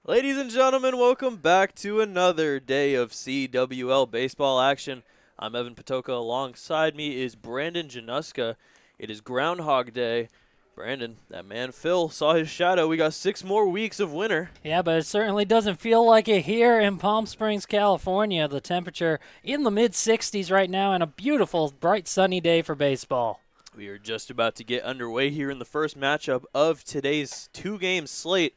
Ladies and gentlemen, welcome back to another day of CWL baseball action. I'm Evan Patoka. Alongside me is Brandon Januska. It is Groundhog Day. Brandon, that man Phil saw his shadow. We got 6 more weeks of winter. Yeah, but it certainly doesn't feel like it here in Palm Springs, California. The temperature in the mid-60s right now and a beautiful, bright, sunny day for baseball. We are just about to get underway here in the first matchup of today's 2-game slate.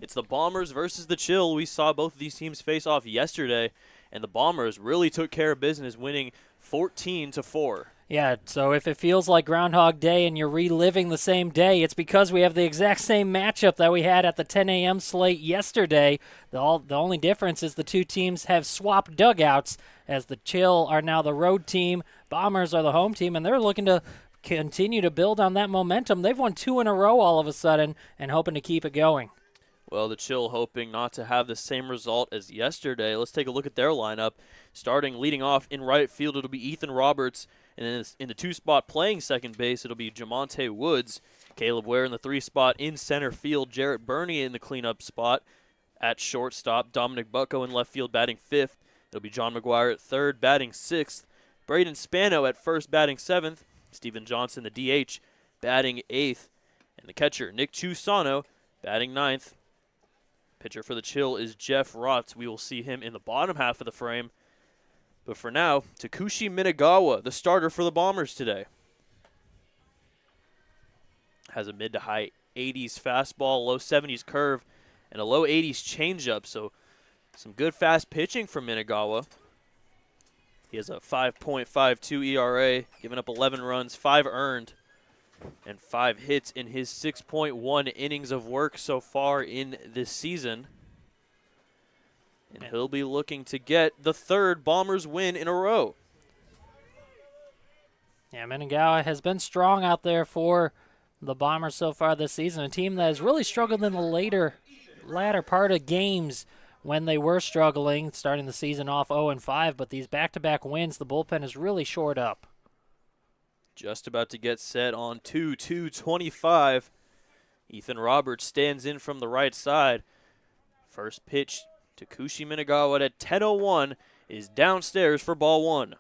It's the Bombers versus the Chill. We saw both of these teams face off yesterday, and the Bombers really took care of business, winning 14-4. Yeah, so if it feels like Groundhog Day and you're reliving the same day, it's because we have the exact same matchup that we had at the 10 a.m. slate yesterday. The only difference is the two teams have swapped dugouts, as the Chill are now the road team, Bombers are the home team, and they're looking to continue to build on that momentum. They've won 2 in a row all of a sudden and hoping to keep it going. Well, the Chill hoping not to have the same result as yesterday. Let's take a look at their lineup. Starting leading off in right field, it'll be Ethan Roberts. And then in the 2 spot playing second base, it'll be Jamonte Woods. Caleb Ware in the 3 spot in center field. Jarrett Burney in the cleanup spot at shortstop. Dominic Bucko in left field batting 5th. It'll be John McGuire at third batting 6th. Braden Spano at first batting 7th. Stephen Johnson, the DH, batting 8th. And the catcher, Nick Chusano, batting 9th. Pitcher for the Chill is Jeff Rotz. We will see him in the bottom half of the frame. But for now, Takushi Minagawa, the starter for the Bombers today. Has a mid to high 80s fastball, low 70s curve, and a low 80s changeup. So some good fast pitching from Minagawa. He has a 5.52 ERA, giving up 11 runs, 5 earned, and 5 hits in his 6.1 innings of work so far in this season. And he'll be looking to get the 3rd Bombers win in a row. Yeah, Minagawa has been strong out there for the Bombers so far this season, a team that has really struggled in the latter part of games when they were struggling, starting the season off 0-5, but these back-to-back wins, the bullpen is really shored up. Just about to get set on 2-2-25. Ethan Roberts stands in from the right side. First pitch, Takushi Minagawa at 10:01 is downstairs for ball 1.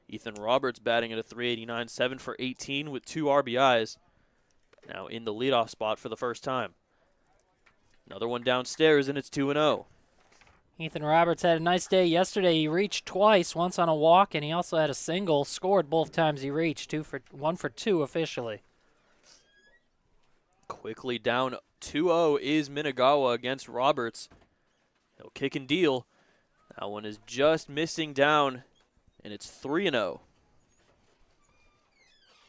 Ethan Roberts batting at a 389, 7 for 18 with 2 RBIs. Now in the leadoff spot for the first time. Another one downstairs, and it's 2-0. Ethan Roberts had a nice day yesterday. He reached twice, once on a walk, and he also had a single, scored both times he reached, 1 for 2 officially. Quickly down 2-0 is Minagawa against Roberts. He'll kick and deal. That one is just missing down, and it's 3-0.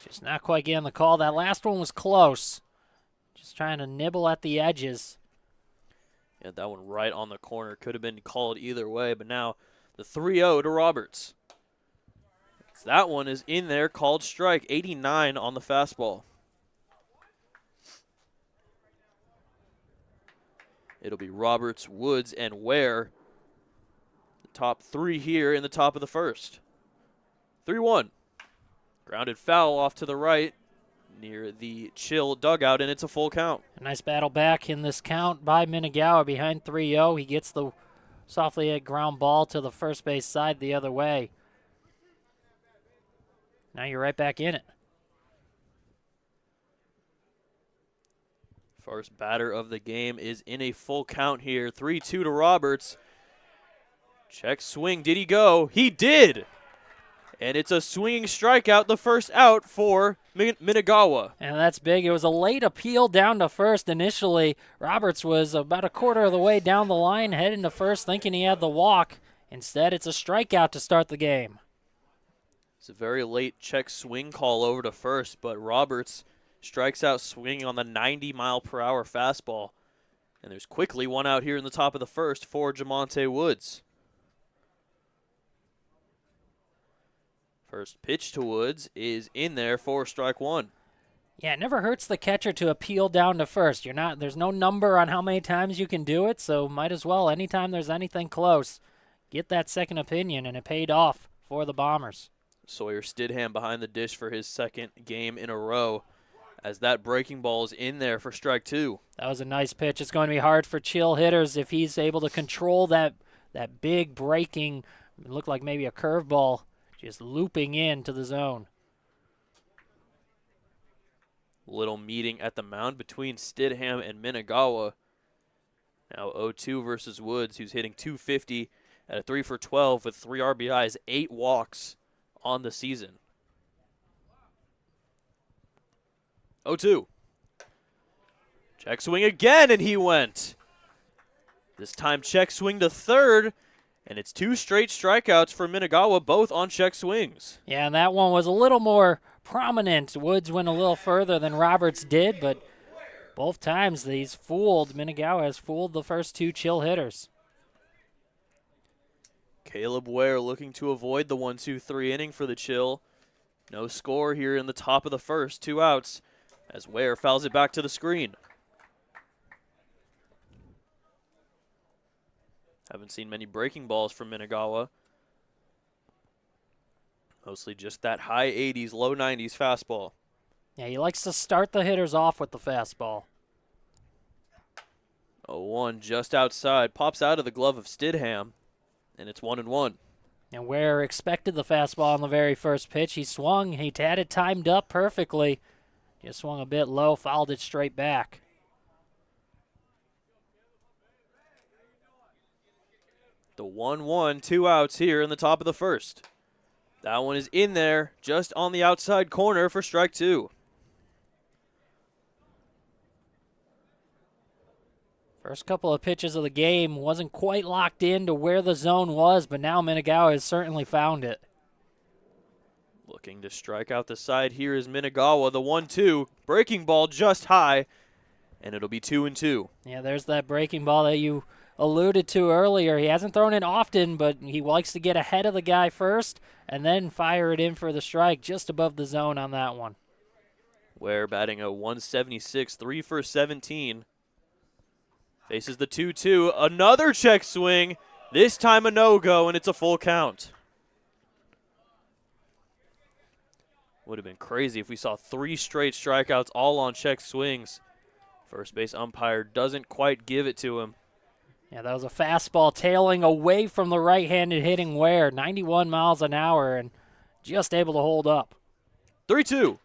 Just not quite getting the call. That last one was close. Just trying to nibble at the edges. Yeah, that one right on the corner. Could have been called either way, but now the 3-0 to Roberts. That one is in there, called strike, 89 on the fastball. It'll be Roberts, Woods, and Ware. The top 3 here in the top of the first. 3-1. Grounded foul off to the right near the Chill dugout, and it's a full count. A nice battle back in this count by Minagawa behind 3-0. He gets the softly hit ground ball to the first base side the other way. Now you're right back in it. First batter of the game is in a full count here. 3-2 to Roberts. Check swing. Did he go? He did! And it's a swinging strikeout, the first out for Minagawa. And that's big. It was a late appeal down to first initially. Roberts was about a quarter of the way down the line, heading to first, thinking he had the walk. Instead, it's a strikeout to start the game. It's a very late check swing call over to first, but Roberts strikes out swinging on the 90-mile-per-hour fastball. And there's quickly one out here in the top of the first for Jamonte Woods. First pitch to Woods is in there for strike 1. Yeah, it never hurts the catcher to appeal down to first. There's no number on how many times you can do it, so might as well, anytime there's anything close, get that second opinion, and it paid off for the Bombers. Sawyer Stidham behind the dish for his second game in a row as that breaking ball is in there for strike 2. That was a nice pitch. It's going to be hard for Chill hitters if he's able to control that big breaking, it looked like maybe a curveball just looping into the zone. Little meeting at the mound between Stidham and Minagawa. Now 0-2 versus Woods, who's hitting .250 at a 3 for 12 with 3 RBIs, 8 walks on the season. 0-2. Check swing again, and he went. This time check swing to third, and it's 2 straight strikeouts for Minagawa, both on check swings. Yeah, and that one was a little more prominent. Woods went a little further than Roberts did, but both times Minagawa has fooled the first 2 Chill hitters. Caleb Ware looking to avoid the 1-2-3 inning for the Chill. No score here in the top of the first, 2 outs, as Ware fouls it back to the screen. Haven't seen many breaking balls from Minagawa. Mostly just that high 80s, low 90s fastball. Yeah, he likes to start the hitters off with the fastball. 0-1 just outside, pops out of the glove of Stidham, and it's 1-1. And Ware expected the fastball on the very first pitch. He swung, he had it timed up perfectly. Just swung a bit low, fouled it straight back. The 1-1, 2 outs here in the top of the first. That one is in there, just on the outside corner for strike 2. First couple of pitches of the game wasn't quite locked in to where the zone was, but now Minagawa has certainly found it. Looking to strike out the side here is Minagawa, the 1-2, breaking ball just high, and it'll be 2-2. Yeah, there's that breaking ball that you alluded to earlier. He hasn't thrown it often, but he likes to get ahead of the guy first and then fire it in for the strike just above the zone on that one. Ware batting a 176, 3 for 17. Faces the 2-2, another check swing, this time a no-go, and it's a full count. Would have been crazy if we saw 3 straight strikeouts all on check swings. First base umpire doesn't quite give it to him. Yeah, that was a fastball tailing away from the right-handed hitting Ware, 91 miles an hour, and just able to hold up. 3-2.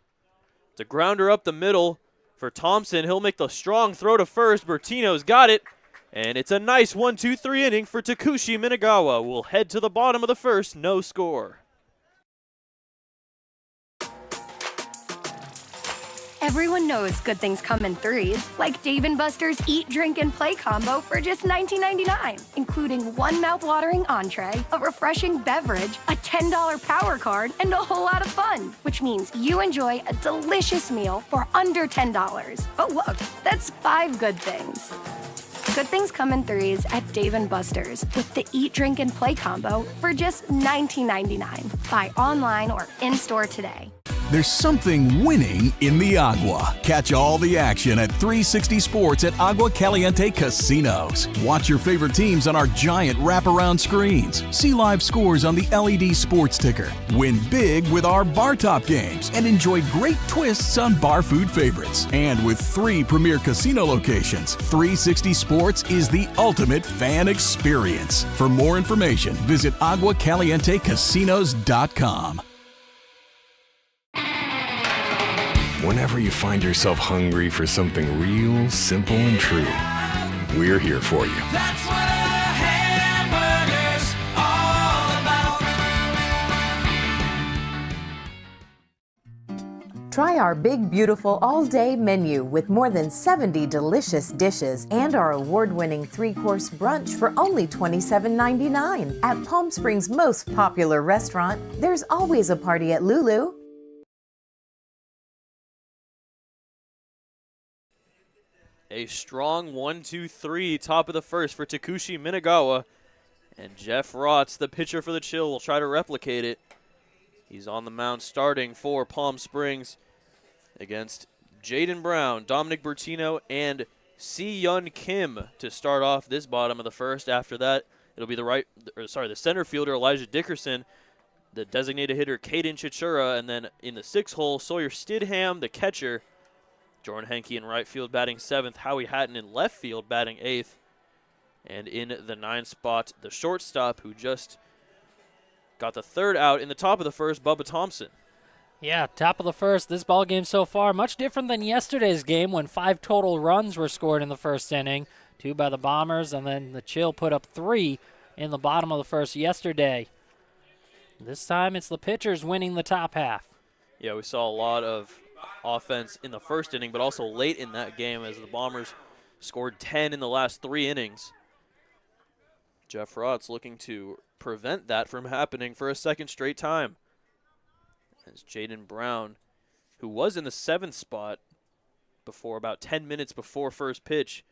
It's a grounder up the middle for Thompson. He'll make the strong throw to first. Bertino's got it, and it's a nice 1-2-3 inning for Takushi Minagawa. We'll head to the bottom of the first, no score. Everyone knows good things come in threes, like Dave & Buster's Eat, Drink, and Play combo for just $19.99, including one mouth-watering entree, a refreshing beverage, a $10 power card, and a whole lot of fun, which means you enjoy a delicious meal for under $10. Oh, look, that's 5 good things. Good things come in threes at Dave & Buster's with the Eat, Drink, and Play combo for just $19.99. Buy online or in-store today. There's something winning in the Agua. Catch all the action at 360 Sports at Agua Caliente Casinos. Watch your favorite teams on our giant wraparound screens. See live scores on the LED sports ticker. Win big with our bar top games and enjoy great twists on bar food favorites. And with 3 premier casino locations, 360 Sports is the ultimate fan experience. For more information, visit aguacalientecasinos.com. Whenever you find yourself hungry for something real, simple, and true, we're here for you. That's what a hamburger's all about. Try our big, beautiful all-day menu with more than 70 delicious dishes and our award-winning 3-course brunch for only $27.99. At Palm Springs' most popular restaurant, there's always a party at Lulu. A strong 1-2-3 top of the first for Takushi Minagawa. And Jeff Rotz, the pitcher for the Chill, will try to replicate it. He's on the mound starting for Palm Springs against Jaden Brown, Dominic Bertino, and Si-Yun Kim to start off this bottom of the first. After that, it'll be the center fielder Elijah Dickerson, the designated hitter Caden Chichura, and then in the 6th hole, Sawyer Stidham, the catcher, Jordan Henke in right field batting 7th. Howie Hatton in left field batting 8th. And in the 9th spot, the shortstop who just got the 3rd out in the top of the 1st, Bubba Thompson. Yeah, top of the 1st. This ball game so far, much different than yesterday's game when 5 total runs were scored in the 1st inning. 2 by the Bombers, and then the Chill put up 3 in the bottom of the 1st yesterday. This time it's the pitchers winning the top half. Yeah, we saw a lot of offense in the 1st inning, but also late in that game as the Bombers scored 10 in the last 3 innings. Jeff Rotz looking to prevent that from happening for a 2nd straight time. As Jaden Brown, who was in the 7th spot before about 10 minutes before first pitch,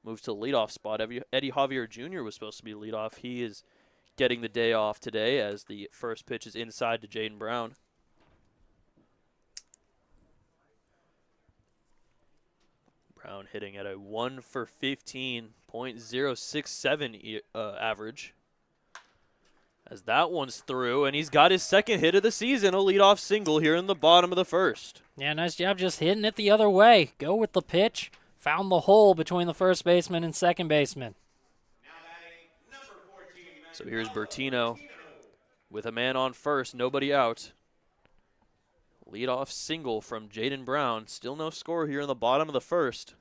moves to the leadoff spot. Eddie Javier Jr. was supposed to be leadoff. He is getting the day off today as the first pitch is inside to Jaden Brown. Brown hitting at a 1 for 15.067 average. As that one's through, and he's got his 2nd hit of the season, a leadoff single here in the bottom of the 1st. Yeah, nice job just hitting it the other way. Go with the pitch. Found the hole between the 1st baseman and 2nd baseman. So here's Bertino with a man on 1st, nobody out. Leadoff single from Jaden Brown. Still no score here in the bottom of the 1st.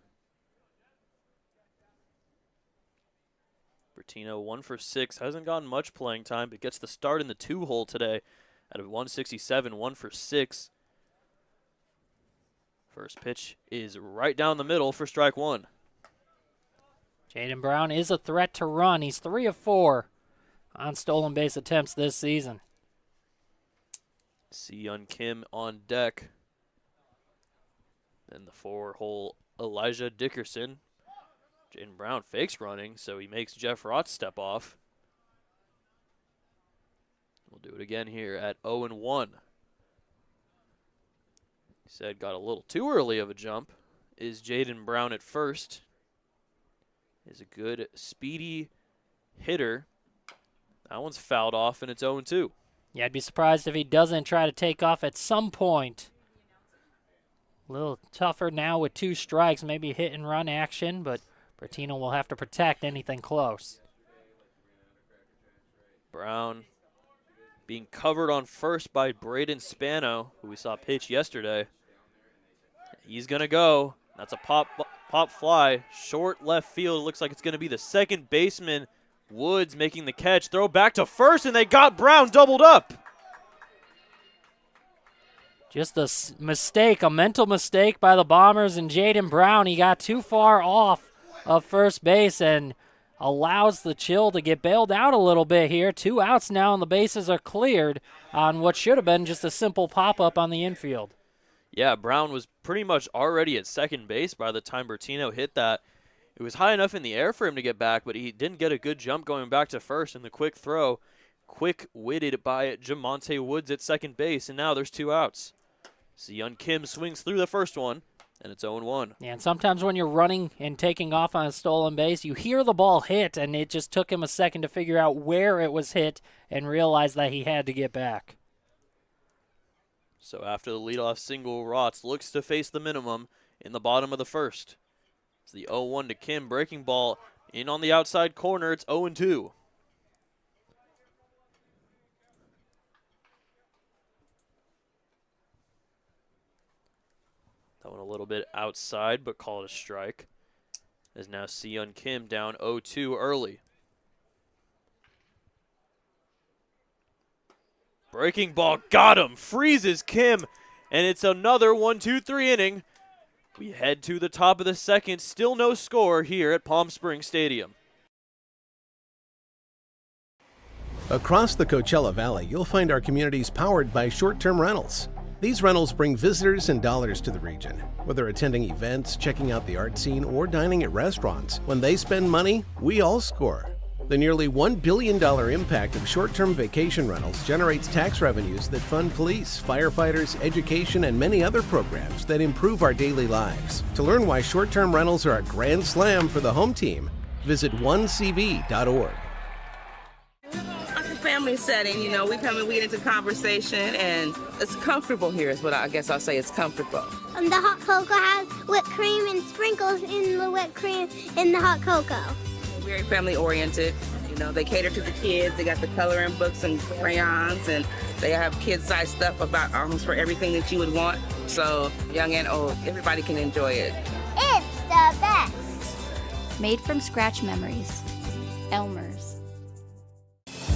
Bertino 1 for 6, hasn't gotten much playing time, but gets the start in the 2-hole today at a 167, 1 for 6. First pitch is right down the middle for strike 1. Jaden Brown is a threat to run. He's 3 of 4 on stolen base attempts this season. Si-Yeon Kim on deck. Then the 4-hole Elijah Dickerson. Jaden Brown fakes running, so he makes Jeff Rotz step off. We'll do it again here at 0-1. He said got a little too early of a jump. Is Jaden Brown at first. Is a good, speedy hitter. That one's fouled off, and it's 0-2. Yeah, I'd be surprised if he doesn't try to take off at some point. A little tougher now with 2 strikes, maybe hit and run action, but Bertino will have to protect anything close. Brown being covered on 1st by Braden Spano, who we saw pitch yesterday. He's going to go. That's a pop fly. Short left field. Looks like it's going to be the 2nd baseman, Woods, making the catch. Throw back to 1st, and they got Brown doubled up. Just a mistake, a mental mistake by the Bombers and Jaden Brown. He got too far off of first base and allows the Chill to get bailed out a little bit here. 2 outs now, and the bases are cleared on what should have been just a simple pop-up on the infield. Yeah, Brown was pretty much already at 2nd base by the time Bertino hit that. It was high enough in the air for him to get back, but he didn't get a good jump going back to 1st, and the quick throw, quick-witted by Jamonte Woods at 2nd base, and now there's 2 outs. Si-Yeon Kim swings through the first one, and it's 0-1. Yeah, and sometimes when you're running and taking off on a stolen base, you hear the ball hit, and it just took him a second to figure out where it was hit and realize that he had to get back. So after the leadoff single, Rotz looks to face the minimum in the bottom of the 1st. It's the 0-1 to Kim. Breaking ball in on the outside corner. It's 0-2. That one a little bit outside, but call it a strike. As now Si-Yeon Kim down 0-2 early. Breaking ball, got him, freezes Kim, and it's another 1-2-3 inning. We head to the top of the 2nd, still no score here at Palm Springs Stadium. Across the Coachella Valley, you'll find our communities powered by short-term rentals. These rentals bring visitors and dollars to the region. Whether attending events, checking out the art scene, or dining at restaurants, when they spend money, we all score. The nearly $1 billion impact of short-term vacation rentals generates tax revenues that fund police, firefighters, education, and many other programs that improve our daily lives. To learn why short-term rentals are a grand slam for the home team, visit onecv.org. I'm from family setting. You know, we come and we get into conversation, and it's comfortable here is what I guess I'll say. It's comfortable. The hot cocoa has whipped cream and sprinkles in the whipped cream in the hot cocoa. Very family oriented. You know, they cater to the kids. They got the coloring books and crayons, and they have kid-sized stuff about almost for everything that you would want. So young and old, everybody can enjoy it. It's the best. Made from scratch memories. Elmer's.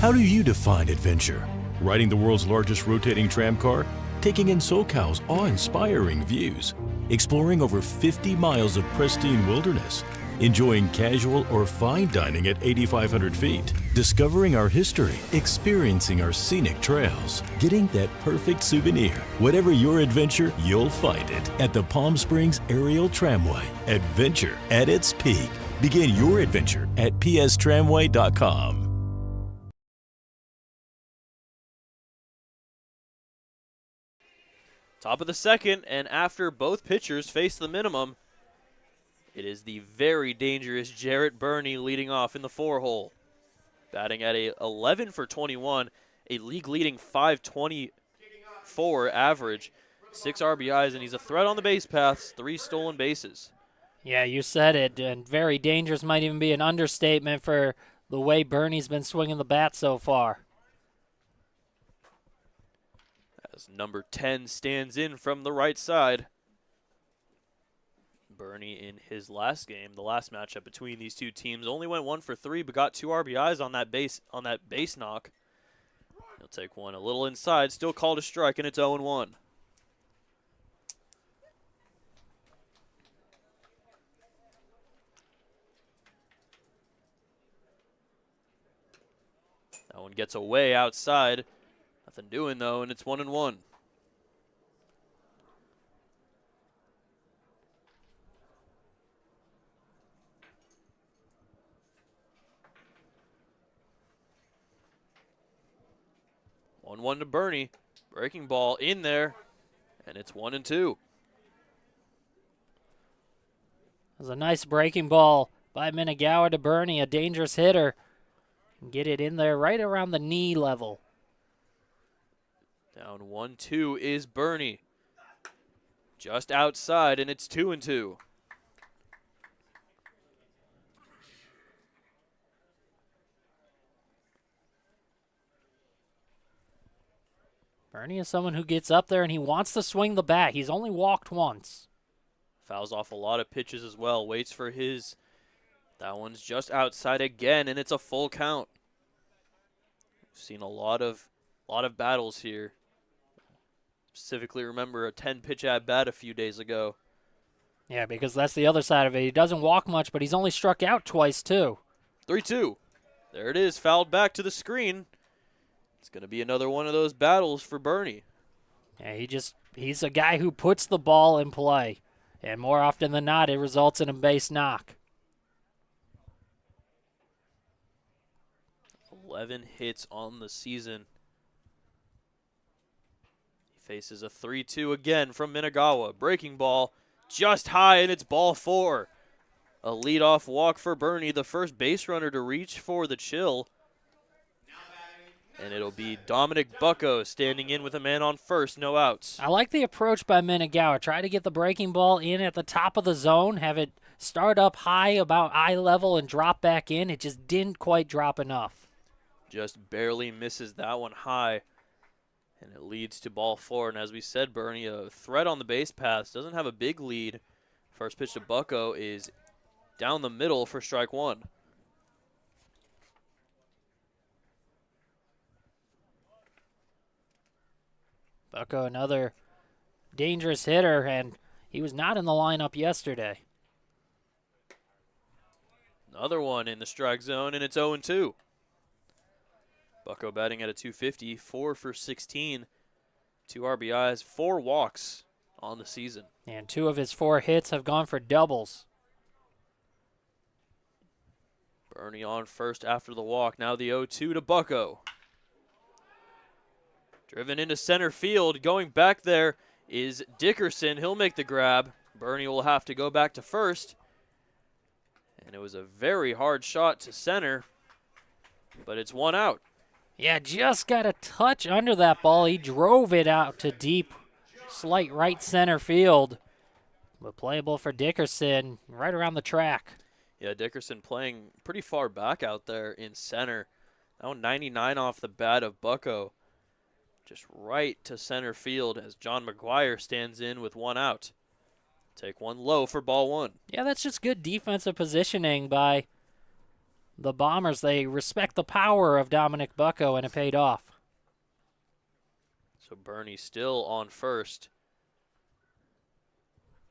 How do you define adventure? Riding the world's largest rotating tram car? Taking in SoCal's awe-inspiring views? Exploring over 50 miles of pristine wilderness? Enjoying casual or fine dining at 8,500 feet? Discovering our history? Experiencing our scenic trails? Getting that perfect souvenir? Whatever your adventure, you'll find it at the Palm Springs Aerial Tramway. Adventure at its peak. Begin your adventure at pstramway.com. Top of the second, and after both pitchers face the minimum, it is the very dangerous Jarrett Burney leading off in the 4-hole. Batting at a 11 for 21, a league-leading 524 average, 6 RBIs, and he's a threat on the base paths, 3 stolen bases. Yeah, you said it, and very dangerous might even be an understatement for the way Burney's been swinging the bat so far. As number 10 stands in from the right side. Burney in his last game, the last matchup between these two teams, only went 1 for 3, but got 2 RBIs on that base knock. He'll take one a little inside, still called a strike, and it's 0-1. That one gets away outside. Nothing doing though, and it's 1-1. One to Burney. Breaking ball in there, and it's 1-2. There's a nice breaking ball by Minagawa to Burney, a dangerous hitter. Get it in there right around the knee level. Down 1-2 is Burney. Just outside, and it's 2-2. Burney is someone who gets up there and he wants to swing the bat. He's only walked once. Fouls off a lot of pitches as well. Waits for his. That one's just outside again, and it's a full count. We've seen a lot of battles here. Specifically remember a 10-pitch at-bat a few days ago. Yeah, because that's the other side of it. He doesn't walk much, but he's only struck out twice, too. 3-2. There it is, fouled back to the screen. It's going to be another one of those battles for Burney. Yeah, he's a guy who puts the ball in play. And more often than not, it results in a base knock. 11 hits on the season. He faces a 3-2 again from Minagawa. Breaking ball just high, and it's ball 4. A leadoff walk for Burney, the first base runner to reach for the chill. And it'll be Dominic Bucko standing in with a man on first, no outs. I like the approach by Minagawa. Try to get the breaking ball in at the top of the zone, have it start up high about eye level and drop back in. It just didn't quite drop enough. Just barely misses that one high, and it leads to ball 4. And as we said, Burney, a threat on the base paths, doesn't have a big lead. First pitch to Bucko is down the middle for strike 1. Bucko, another dangerous hitter, and he was not in the lineup yesterday. Another one in the strike zone, and it's 0-2. Bucko batting at a 250, 4 for 16, 2 RBIs, 4 walks on the season. And 2 of his 4 hits have gone for doubles. Burney on first after the walk. Now the 0-2 to Bucko. Driven into center field. Going back there is Dickerson. He'll make the grab. Burney will have to go back to first. And it was a very hard shot to center, but it's 1 out. Yeah, just got a touch under that ball. He drove it out to deep, slight right center field. But playable for Dickerson right around the track. Yeah, Dickerson playing pretty far back out there in center. Now 99 off the bat of Bucko. Just right to center field as John McGuire stands in with one out. Take one low for ball one. Yeah, that's just good defensive positioning by the Bombers. They respect the power of Dominic Bucko, and it paid off. So Bernie still on first.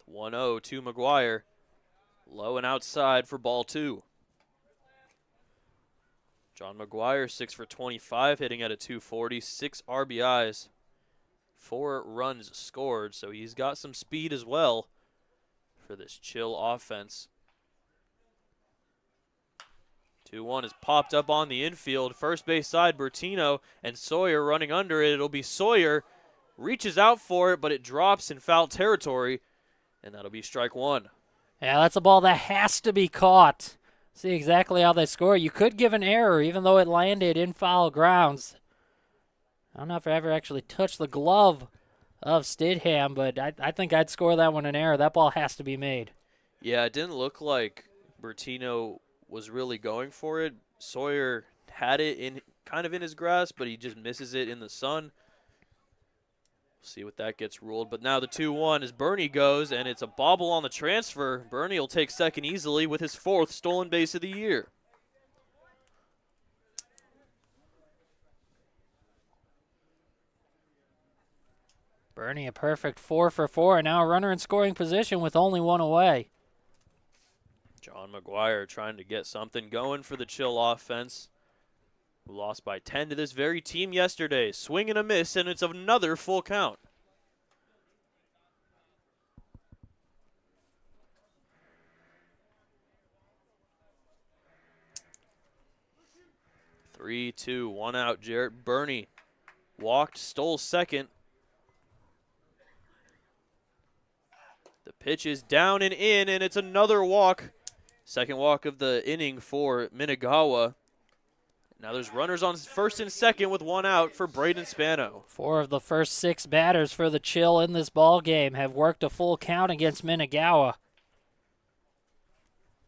1-0 to McGuire. Low and outside for ball two. John McGuire, 6 for 25, hitting at a 240, 6 RBIs, 4 runs scored. So he's got some speed as well for this Chill offense. 2-1 is popped up on the infield. First base side, Bertino and Sawyer running under it. It'll be Sawyer. Reaches out for it, but it drops in foul territory, and that'll be strike one. Yeah, that's a ball that has to be caught. See exactly how they score. You could give an error, even though it landed in foul grounds. I don't know if I ever actually touched the glove of Stidham, but I think I'd score that one an error. That ball has to be made. Yeah, it didn't look like Bertino was really going for it. Sawyer had it in kind of in his grasp, but he just misses it in the sun. See what that gets ruled. But now the 2-1 as Bernie goes, and it's a bobble on the transfer. Bernie will take second easily with his 4th stolen base of the year. Bernie a perfect 4 for 4, and now a runner in scoring position with only one away. John McGuire trying to get something going for the Chill offense, who lost by 10 to this very team yesterday. Swing and a miss, and it's another full count. Three, two, one out. Jarrett Bernie walked, stole second. The pitch is down and in, and it's another walk. Second walk of the inning for Minagawa. Now there's runners on first and second with one out for Braden Spano. 4 of the first 6 batters for the Chill in this ball game have worked a full count against Minagawa.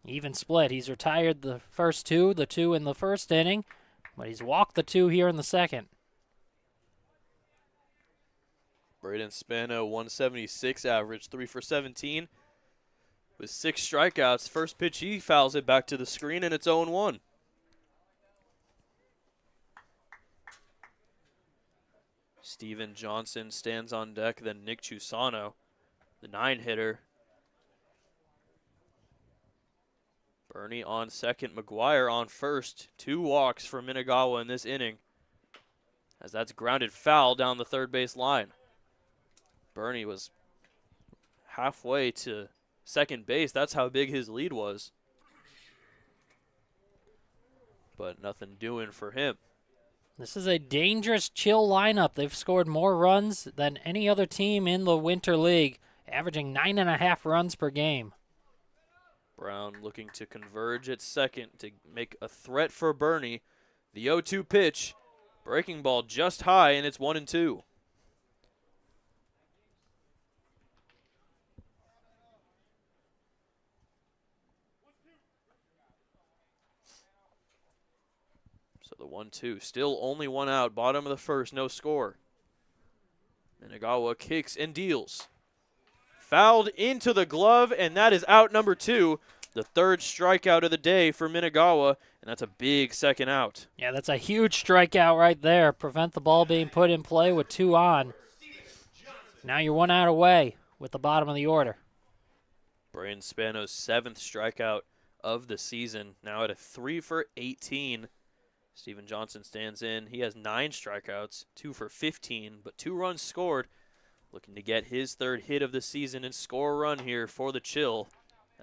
Even split. He's retired the first 2, the 2 in the first inning, but he's walked the 2 here in the second. Braden Spano, 176 average, 3 for 17 with 6 strikeouts. First pitch, he fouls it back to the screen, and it's 0-1. Steven Johnson stands on deck, then Nick Chusano, the 9-hitter. Bernie on second, McGuire on first. 2 walks for Minagawa in this inning, as that's grounded foul down the third base line. Bernie was halfway to second base. That's how big his lead was. But nothing doing for him. This is a dangerous Chill lineup. They've scored more runs than any other team in the Winter League, averaging 9.5 runs per game. Brown looking to converge at second to make a threat for Bernie. The 0-2 pitch. Breaking ball just high, and it's 1-2. So the 1-2, still only one out, bottom of the first, no score. Minagawa kicks and deals. Fouled into the glove, and that is out number 2. The 3rd strikeout of the day for Minagawa, and that's a big second out. Yeah, that's a huge strikeout right there. Prevent the ball being put in play with 2 on. Now you're 1 out away with the bottom of the order. Braden Spano's 7th strikeout of the season, now at a 3 for 18. Steven Johnson stands in. He has 9 strikeouts, 2 for 15, but 2 runs scored. Looking to get his 3rd hit of the season and score a run here for the Chill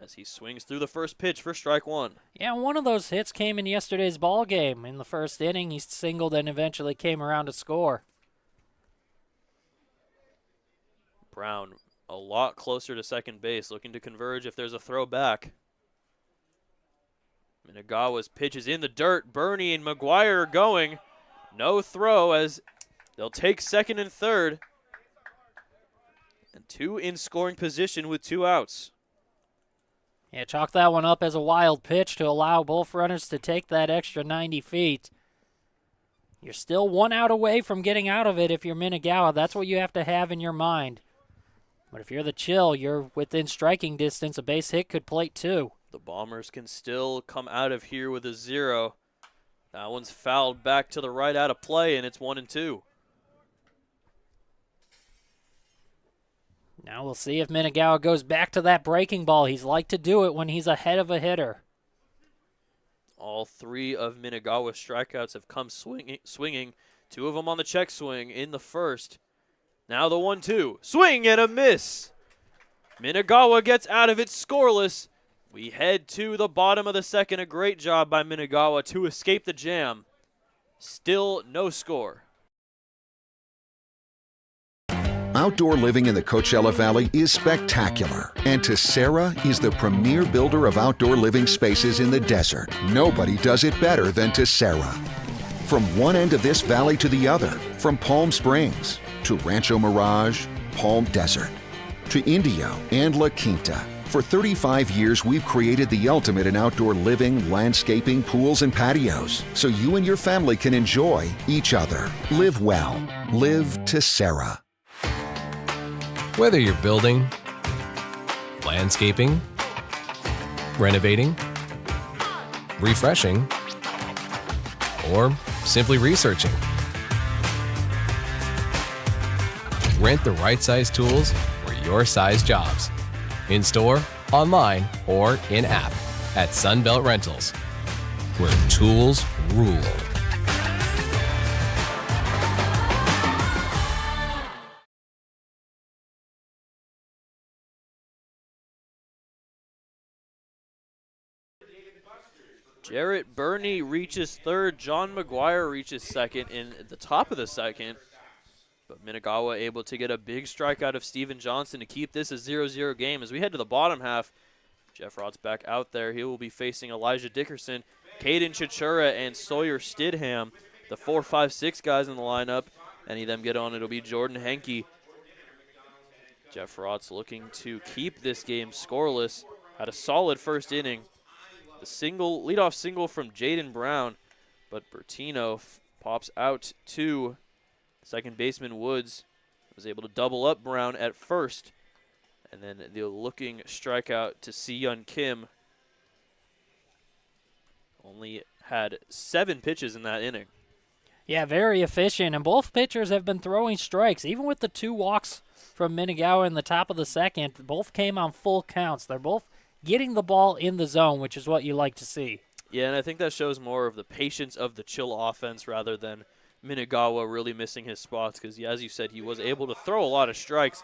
as he swings through the first pitch for strike 1. Yeah, one of those hits came in yesterday's ball game. In the first inning, he singled and eventually came around to score. Brown a lot closer to second base, looking to converge if there's a throw back. Minagawa's pitch is in the dirt. Bernie and McGuire are going. No throw as they'll take second and third. And 2 in scoring position with 2 outs. Yeah, chalk that one up as a wild pitch to allow both runners to take that extra 90 feet. You're still 1 out away from getting out of it if you're Minagawa. That's what you have to have in your mind. But if you're the Chill, you're within striking distance. A base hit could plate 2. The Bombers can still come out of here with a 0. That one's fouled back to the right out of play, and it's 1-2. Now we'll see if Minagawa goes back to that breaking ball. He's like to do it when he's ahead of a hitter. All 3 of Minagawa's strikeouts have come swinging. 2 of them on the check swing in the first. Now the 1-2. Swing and a miss. Minagawa gets out of it scoreless. We head to the bottom of the second. A great job by Minagawa to escape the jam. Still no score. Outdoor living in the Coachella Valley is spectacular, and Tessera is the premier builder of outdoor living spaces in the desert. Nobody does it better than Tessera. From one end of this valley to the other, from Palm Springs to Rancho Mirage, Palm Desert, to Indio and La Quinta. For 35 years, we've created the ultimate in outdoor living, landscaping, pools, and patios, so you and your family can enjoy each other. Live well. Live Tessera. Whether you're building, landscaping, renovating, refreshing, or simply researching, rent the right size tools for your size jobs. In store, online, or in-app at Sunbelt Rentals, where tools rule. Jarrett Burney reaches third. John McGuire reaches second in the top of the second. But Minagawa able to get a big strikeout of Steven Johnson to keep this a 0-0 game. As we head to the bottom half, Jeff Rott's back out there. He will be facing Elijah Dickerson, Caden Chichura, and Sawyer Stidham, the 4, 5, 6 guys in the lineup. Any of them get on, it'll be Jordan Henke. Jeff Rott's looking to keep this game scoreless. Had a solid first inning. The leadoff single from Jaden Brown, but Bertino pops out to second baseman Woods. Was able to double up Brown at first, and then the looking strikeout to Si-Yun Kim. Only had 7 pitches in that inning. Yeah, very efficient, and both pitchers have been throwing strikes. Even with the 2 walks from Minagawa in the top of the second, both came on full counts. They're both getting the ball in the zone, which is what you like to see. Yeah, and I think that shows more of the patience of the Chill offense rather than Minagawa really missing his spots, because as you said, he was able to throw a lot of strikes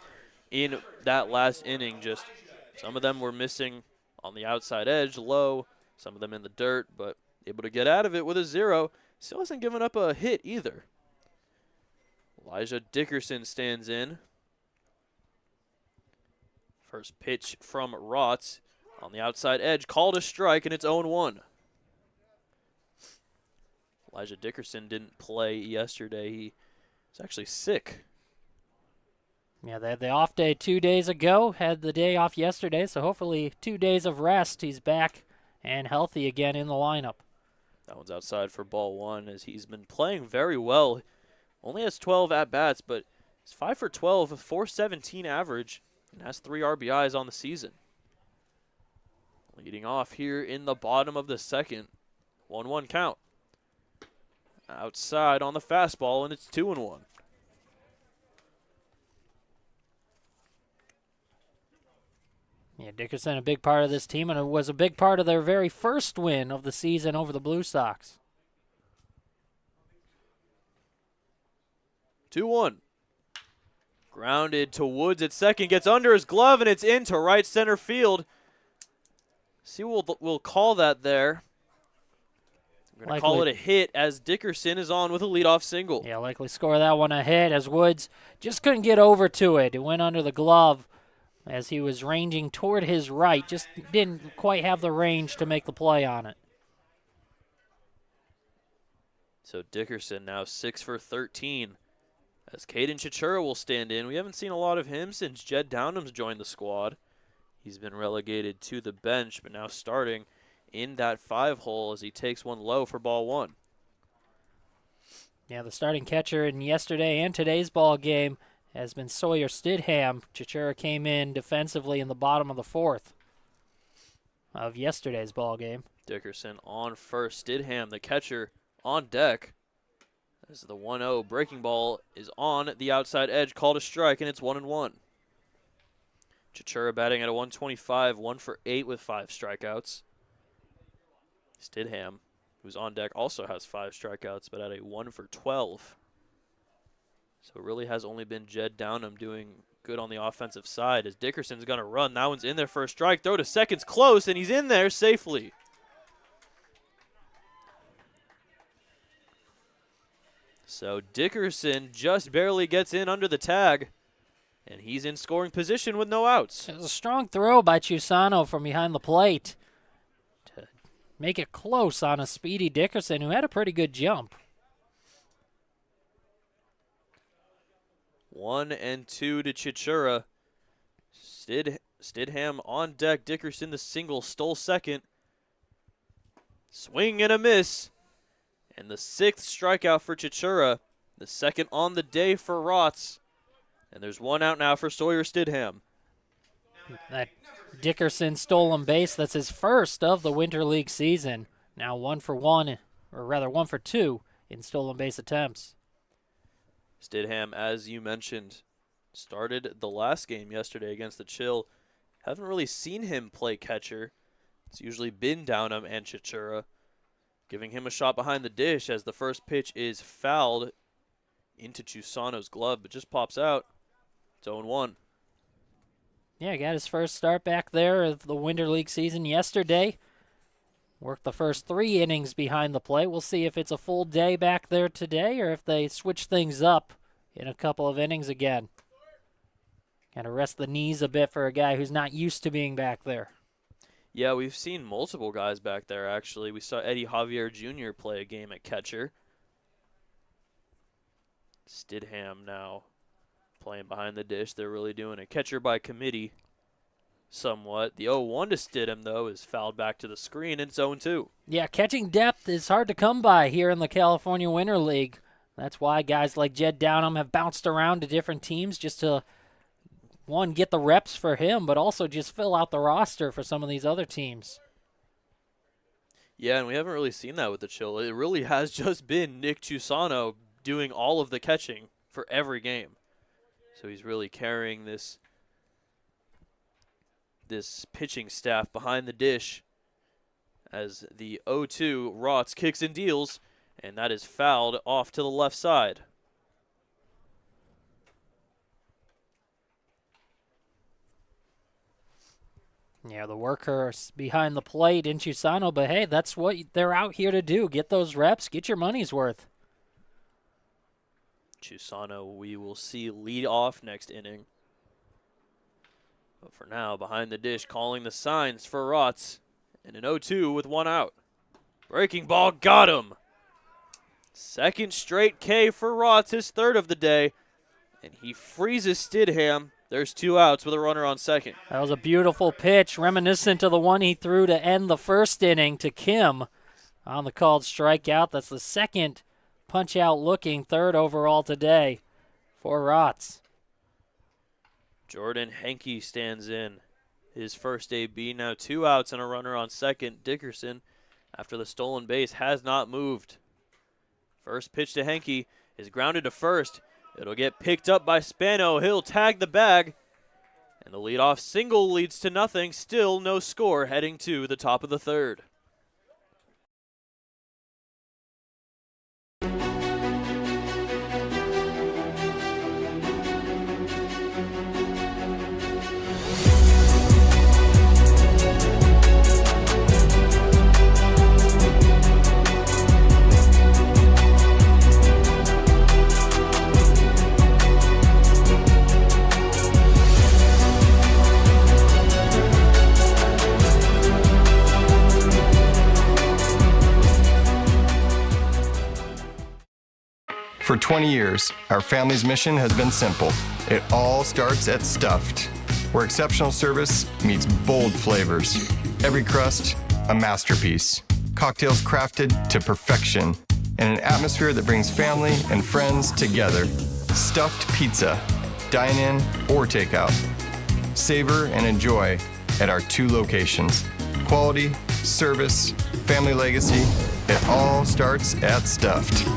in that last inning. Just some of them were missing on the outside edge, low, some of them in the dirt, but able to get out of it with a 0. Still hasn't given up a hit either. Elijah Dickerson stands in. First pitch from Rotz on the outside edge, called a strike, and it's 0-1. Elijah Dickerson didn't play yesterday. He was actually sick. Yeah, they had the off day 2 days ago, had the day off yesterday, so hopefully 2 days of rest. He's back and healthy again in the lineup. That one's outside for ball 1 as he's been playing very well. Only has 12 at-bats, but he's 5 for 12, a .417 average, and has 3 RBIs on the season. Leading off here in the bottom of the second, 1-1 count. Outside on the fastball, and it's 2-1. Yeah, Dickerson a big part of this team, and it was a big part of their very first win of the season over the Blue Sox. 2-1. Grounded to Woods at second, gets under his glove, and it's into right center field. See, we'll call that there. We're going to call it a hit as Dickerson is on with a leadoff single. Yeah, likely score that one a hit as Woods just couldn't get over to it. It went under the glove as he was ranging toward his right. Just didn't quite have the range to make the play on it. So Dickerson now 6 for 13. As Caden Chichura will stand in. We haven't seen a lot of him since Jed Downham's joined the squad. He's been relegated to the bench, but now starting in that 5-hole as he takes one low for ball 1. Yeah, the starting catcher in yesterday and today's ball game has been Sawyer Stidham. Chichura came in defensively in the bottom of the 4th of yesterday's ball game. Dickerson on first. Stidham, the catcher, on deck. As the 1-0 breaking ball is on the outside edge, called a strike, and it's 1-1. Chichura batting at a 125, 1 for 8 with 5 strikeouts. Stidham, who's on deck, also has 5 strikeouts, but at a 1 for 12. So it really has only been Jed Downham doing good on the offensive side as Dickerson's going to run. That one's in there for a strike. Throw to second's close, and he's in there safely. So Dickerson just barely gets in under the tag, and he's in scoring position with no outs. It was a strong throw by Chusano from behind the plate to make it close on a speedy Dickerson, who had a pretty good jump. 1-2 to Chichura. Stidham on deck. Dickerson the single, stole second. Swing and a miss. And the 6th strikeout for Chichura. The 2nd on the day for Rotz. And there's 1 out now for Sawyer Stidham. That Dickerson stolen base, that's his first of the Winter League season. Now 1 for 1, or rather 1 for 2 in stolen base attempts. Stidham, as you mentioned, started the last game yesterday against the Chill. Haven't really seen him play catcher. It's usually been Downham and Chichura. Giving him a shot behind the dish as the first pitch is fouled into Chusano's glove, but just pops out. It's 0-1. Yeah, got his first start back there of the Winter League season yesterday. Worked the first 3 innings behind the plate. We'll see if it's a full day back there today or if they switch things up in a couple of innings again. Got to rest the knees a bit for a guy who's not used to being back there. Yeah, we've seen multiple guys back there, actually. We saw Eddie Javier Jr. play a game at catcher. Stidham now playing behind the dish. They're really doing a catcher by committee somewhat. The 0-1 to Stidham, though, is fouled back to the screen. It's 0-2. Yeah, catching depth is hard to come by here in the California Winter League. That's why guys like Jed Downham have bounced around to different teams just to, one, get the reps for him, but also just fill out the roster for some of these other teams. Yeah, and we haven't really seen that with the Chill. It really has just been Nick Chusano doing all of the catching for every game. So he's really carrying this pitching staff behind the dish as the 0-2 Rotz kicks and deals, and that is fouled off to the left side. Yeah, the workers behind the plate in Chusano, but hey, that's what they're out here to do. Get those reps, get your money's worth. Chusano, we will see lead off next inning. But for now, behind the dish, calling the signs for Rotz. And an 0-2 with 1 out. Breaking ball, got him. Second straight K for Rotz, his 3rd of the day. And he freezes Stidham. There's 2 outs with a runner on second. That was a beautiful pitch, reminiscent of the one he threw to end the first inning to Kim on the called strikeout. That's the second punch-out looking 3rd overall today for Rotz. Jordan Henke stands in. His first AB, now 2 outs and a runner on second. Dickerson, after the stolen base, has not moved. First pitch to Henke is grounded to first. It'll get picked up by Spano. He'll tag the bag. And the leadoff single leads to nothing. Still no score heading to the top of the 3rd. For 20 years, our family's mission has been simple. It all starts at Stuffed, where exceptional service meets bold flavors. Every crust, a masterpiece. Cocktails crafted to perfection, and an atmosphere that brings family and friends together. Stuffed pizza, dine-in or takeout. Savor and enjoy at our 2 locations. Quality, service, family legacy, it all starts at Stuffed.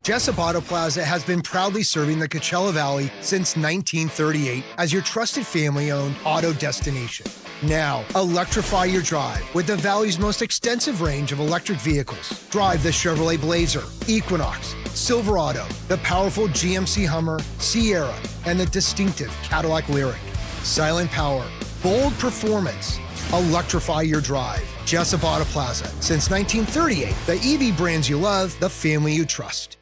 Jessup Auto Plaza has been proudly serving the Coachella Valley since 1938 as your trusted family-owned auto destination. Now, electrify your drive with the Valley's most extensive range of electric vehicles. Drive the Chevrolet Blazer, Equinox, Silverado, the powerful GMC Hummer, Sierra, and the distinctive Cadillac Lyriq. Silent power, bold performance. Electrify your drive. Jessup Auto Plaza. Since 1938, the EV brands you love, the family you trust.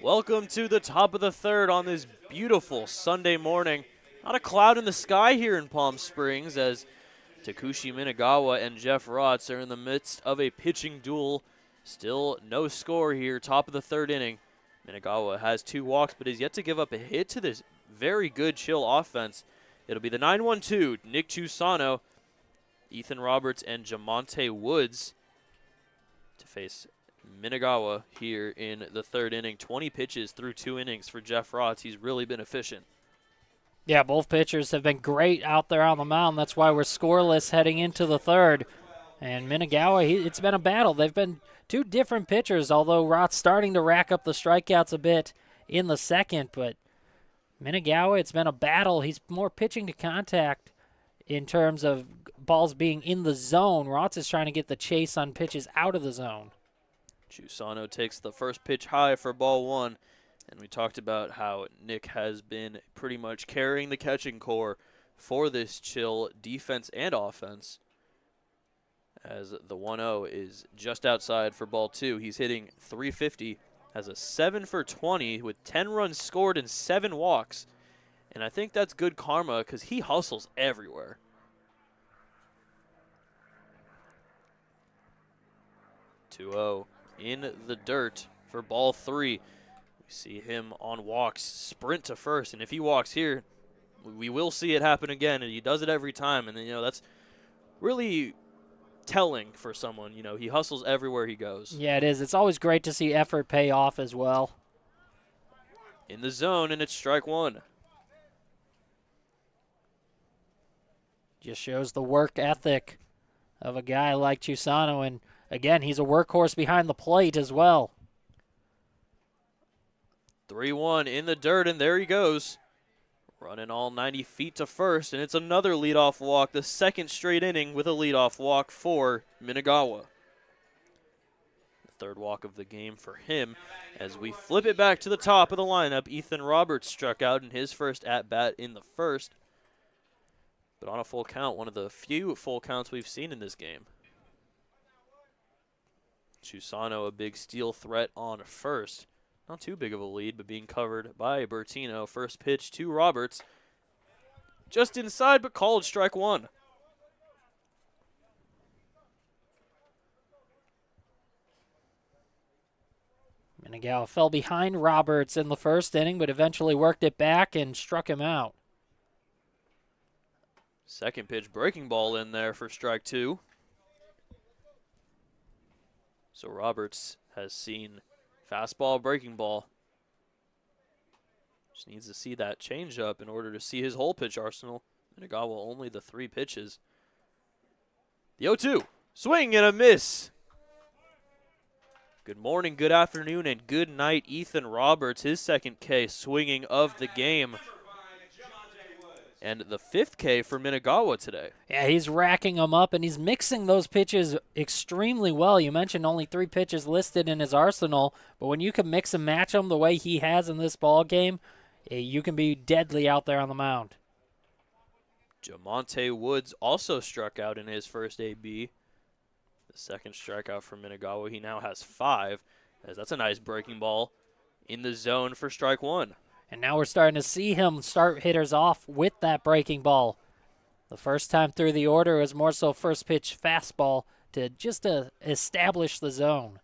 Welcome to the top of the third on this beautiful Sunday morning. Not a cloud in the sky here in Palm Springs as Takushi Minagawa and Jeff Rotz are in the midst of a pitching duel. Still no score here, top of the third inning. Minagawa has 2 walks but is yet to give up a hit to this very good Chill offense. It'll be the 9-1-2, Nick Chusano, Ethan Roberts, and Jamonte Woods to face Minagawa here in the third inning. 20 pitches through 2 innings for Jeff Rotz. He's really been efficient. Yeah, both pitchers have been great out there on the mound. That's why we're scoreless heading into the third. And Minagawa, it's been a battle. They've been 2 different pitchers, although Rotz starting to rack up the strikeouts a bit in the second. But Minagawa, it's been a battle. He's more pitching to contact in terms of balls being in the zone. Rotz is trying to get the chase on pitches out of the zone. Chusano takes the first pitch high for ball 1. And we talked about how Nick has been pretty much carrying the catching core for this Chill defense and offense. As the 1-0 is just outside for ball 2. He's hitting .350, has a 7 for 20 with 10 runs scored and 7 walks. And I think that's good karma because he hustles everywhere. .2-0 in the dirt for ball 3. We see him on walks, sprint to first, and if he walks here, we will see it happen again, and he does it every time, and then, that's really telling for someone. He hustles everywhere he goes. Yeah, it is. It's always great to see effort pay off as well. In the zone, and it's strike 1. Just shows the work ethic of a guy like Chusano, and again, he's a workhorse behind the plate as well. 3-1 in the dirt, and there he goes. Running all 90 feet to first, and it's another leadoff walk, the second straight inning with a leadoff walk for Minagawa. The third walk of the game for him. As we flip it back to the top of the lineup, Ethan Roberts struck out in his first at-bat in the first. But on a full count, one of the few full counts we've seen in this game. Chusano, a big steal threat on first. Not too big of a lead, but being covered by Bertino. First pitch to Roberts. Just inside, but called strike 1. Minagawa fell behind Roberts in the first inning, but eventually worked it back and struck him out. Second pitch, breaking ball in there for strike 2. So Roberts has seen fastball, breaking ball. Just needs to see that change up in order to see his whole pitch arsenal. Minagawa only the 3 pitches. The 0-2. Swing and a miss. Good morning, good afternoon, and good night, Ethan Roberts. His second K swinging of the game. And the 5th K for Minagawa today. Yeah, he's racking them up, and he's mixing those pitches extremely well. You mentioned only 3 pitches listed in his arsenal, but when you can mix and match them the way he has in this ball game, you can be deadly out there on the mound. Jamonte Woods also struck out in his first AB. The second strikeout for Minagawa. He now has 5, as that's a nice breaking ball in the zone for strike 1. And now we're starting to see him start hitters off with that breaking ball. The first time through the order was more so first pitch fastball to establish the zone.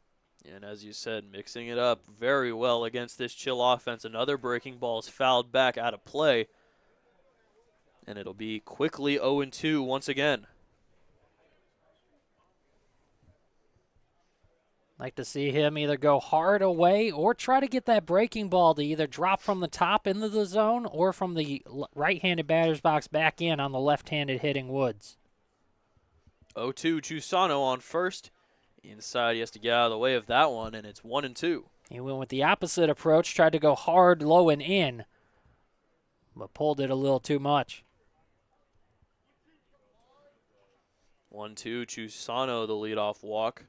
And as you said, mixing it up very well against this Chill offense. Another breaking ball is fouled back out of play. And it'll be quickly 0-2 once again. Like to see him either go hard away or try to get that breaking ball to either drop from the top into the zone or from the right-handed batter's box back in on the left-handed hitting Woods. 0-2, Chusano on first. Inside, he has to get out of the way of that one, and it's 1-2. He went with the opposite approach, tried to go hard, low, and in, but pulled it a little too much. 1-2, Chusano, the leadoff walk.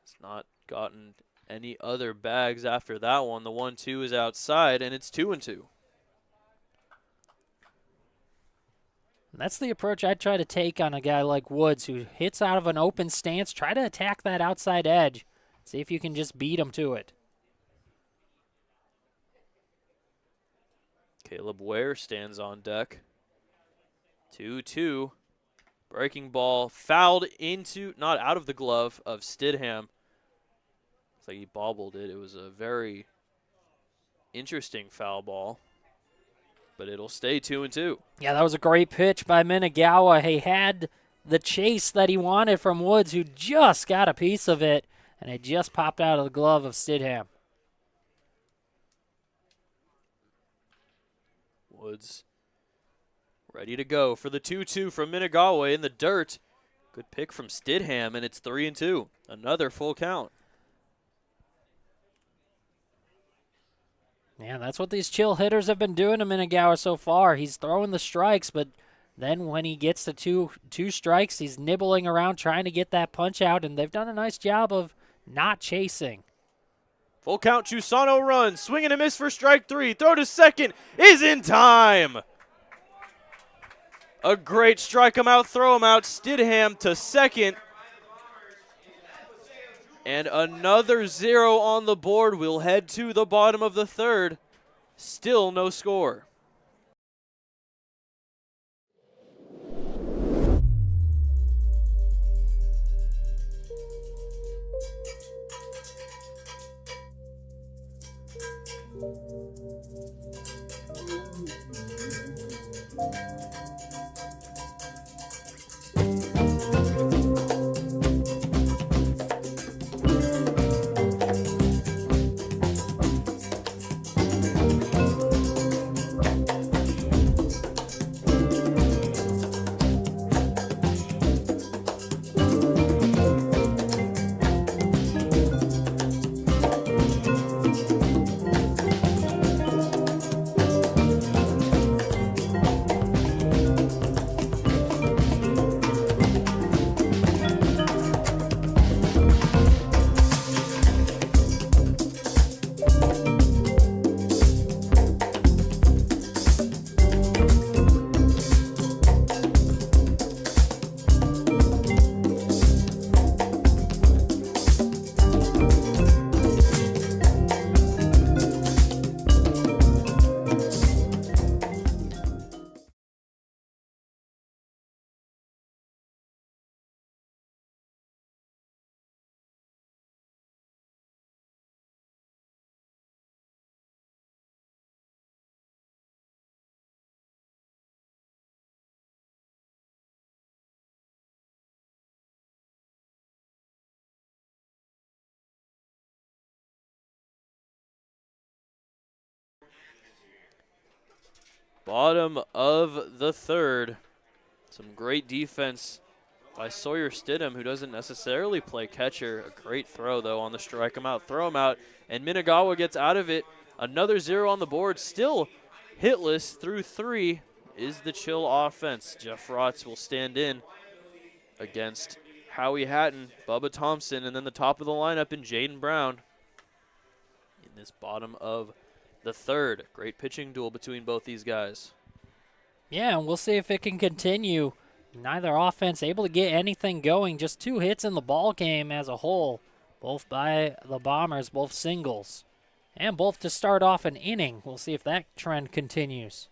It's not gotten any other bags after that one. The 1-2 is outside, and it's 2-2. That's the approach I'd try to take on a guy like Woods, who hits out of an open stance. Try to attack that outside edge. See if you can just beat him to it. Caleb Ware stands on deck. 2-2. Breaking ball fouled into, not out of the glove of Stidham. It's like he bobbled it. It was a very interesting foul ball, but it'll stay 2-2. Yeah, that was a great pitch by Minagawa. He had the chase that he wanted from Woods, who just got a piece of it, and it just popped out of the glove of Stidham. Woods ready to go for the 2-2 from Minagawa in the dirt. Good pick from Stidham, and it's 3-2. Another full count. Yeah, that's what these Chill hitters have been doing to Minagawa so far. He's throwing the strikes, but then when he gets to two strikes, he's nibbling around trying to get that punch out, and they've done a nice job of not chasing. Full count, Chusano runs. Swing and a miss for strike three. Throw to second is in time. A great strike him out, throw him out. Stidham to second. And another 0 on the board. We'll head to the bottom of the third. Still no score. Bottom of the third. Some great defense by Sawyer Stidham, who doesn't necessarily play catcher. A great throw, though, on the strike him out, throw him out, and Minagawa gets out of it. Another 0 on the board. Still hitless through 3 is the Chill offense. Jeff Rotz will stand in against Howie Hatton, Bubba Thompson, and then the top of the lineup in Jaden Brown in this bottom of the third. Great pitching duel between both these guys. Yeah, and we'll see if it can continue. Neither offense able to get anything going. Just 2 hits in the ball game as a whole, both by the Bombers, both singles, and both to start off an inning. We'll see if that trend continues.